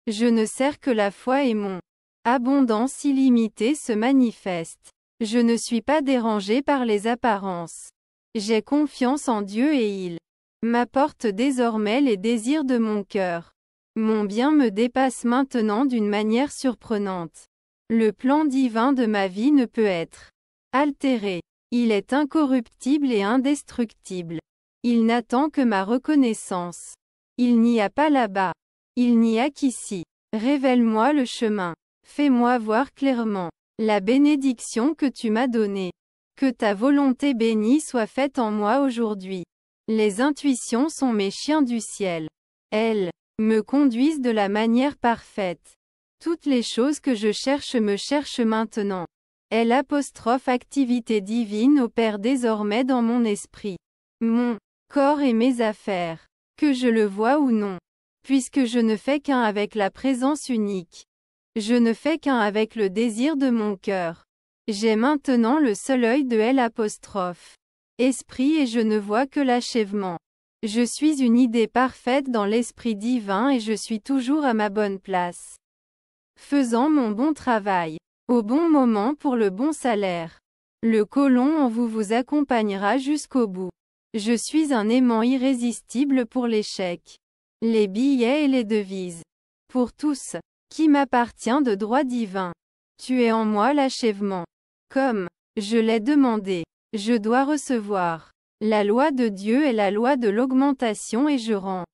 Je ne sers que la foi et mon abondance illimitée se manifeste. Je ne suis pas dérangé par les apparences. J'ai confiance en Dieu et il m'apporte désormais les désirs de mon cœur. Mon bien me dépasse maintenant d'une manière surprenante. Le plan divin de ma vie ne peut être altéré. Il est incorruptible et indestructible. Il n'attend que ma reconnaissance. Il n'y a pas là-bas. Il n'y a qu'ici. Révèle-moi le chemin. Fais-moi voir clairement la bénédiction que tu m'as donnée. Que ta volonté bénie soit faite en moi aujourd'hui. Les intuitions sont mes chiens du ciel. Elles me conduisent de la manière parfaite. Toutes les choses que je cherche me cherchent maintenant. Activité divine opère désormais dans mon esprit, mon corps et mes affaires, que je le vois ou non. Puisque je ne fais qu'un avec la présence unique. Je ne fais qu'un avec le désir de mon cœur. J'ai maintenant le seul œil de Esprit et je ne vois que l'achèvement. Je suis une idée parfaite dans l'esprit divin et je suis toujours à ma bonne place. Faisant mon bon travail. Au bon moment pour le bon salaire. Le colon en vous accompagnera jusqu'au bout. Je suis un aimant irrésistible pour l'échec. Les billets et les devises. Pour tous. Qui m'appartient de droit divin. Tu es en moi l'achèvement. Comme je l'ai demandé. Je dois recevoir. La loi de Dieu est la loi de l'augmentation et je rends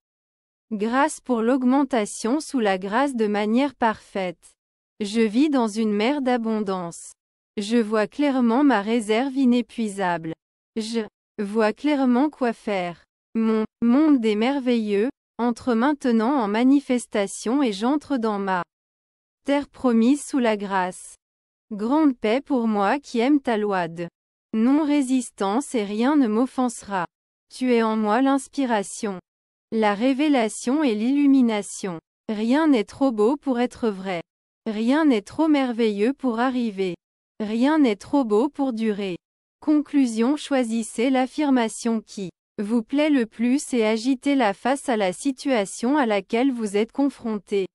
grâce pour l'augmentation sous la grâce de manière parfaite. Je vis dans une mer d'abondance. Je vois clairement ma réserve inépuisable. Je vois clairement quoi faire. Mon monde est merveilleux, entre maintenant en manifestation et j'entre dans ma terre promise sous la grâce. Grande paix pour moi qui aime ta loi de non-résistance et rien ne m'offensera. Tu es en moi l'inspiration, la révélation et l'illumination. Rien n'est trop beau pour être vrai. Rien n'est trop merveilleux pour arriver. Rien n'est trop beau pour durer. Conclusion: choisissez l'affirmation qui vous plaît le plus et agitez-la face à la situation à laquelle vous êtes confronté.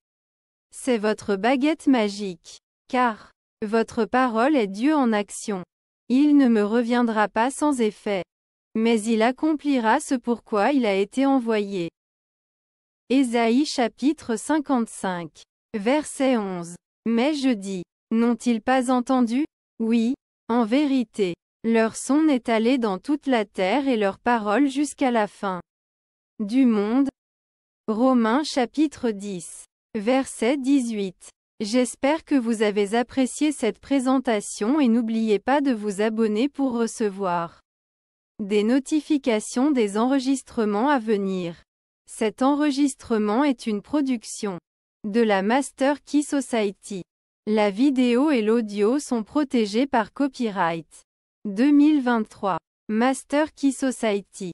C'est votre baguette magique. Car votre parole est Dieu en action. Il ne me reviendra pas sans effet. Mais il accomplira ce pourquoi il a été envoyé. Ésaïe chapitre 55. Verset 11. Mais je dis, n'ont-ils pas entendu? Oui, en vérité. Leur son est allé dans toute la terre et leur parole jusqu'à la fin du monde. Romains chapitre 10. Verset 18. J'espère que vous avez apprécié cette présentation et n'oubliez pas de vous abonner pour recevoir des notifications des enregistrements à venir. Cet enregistrement est une production de la Master Key Society. La vidéo et l'audio sont protégés par copyright 2023. Master Key Society.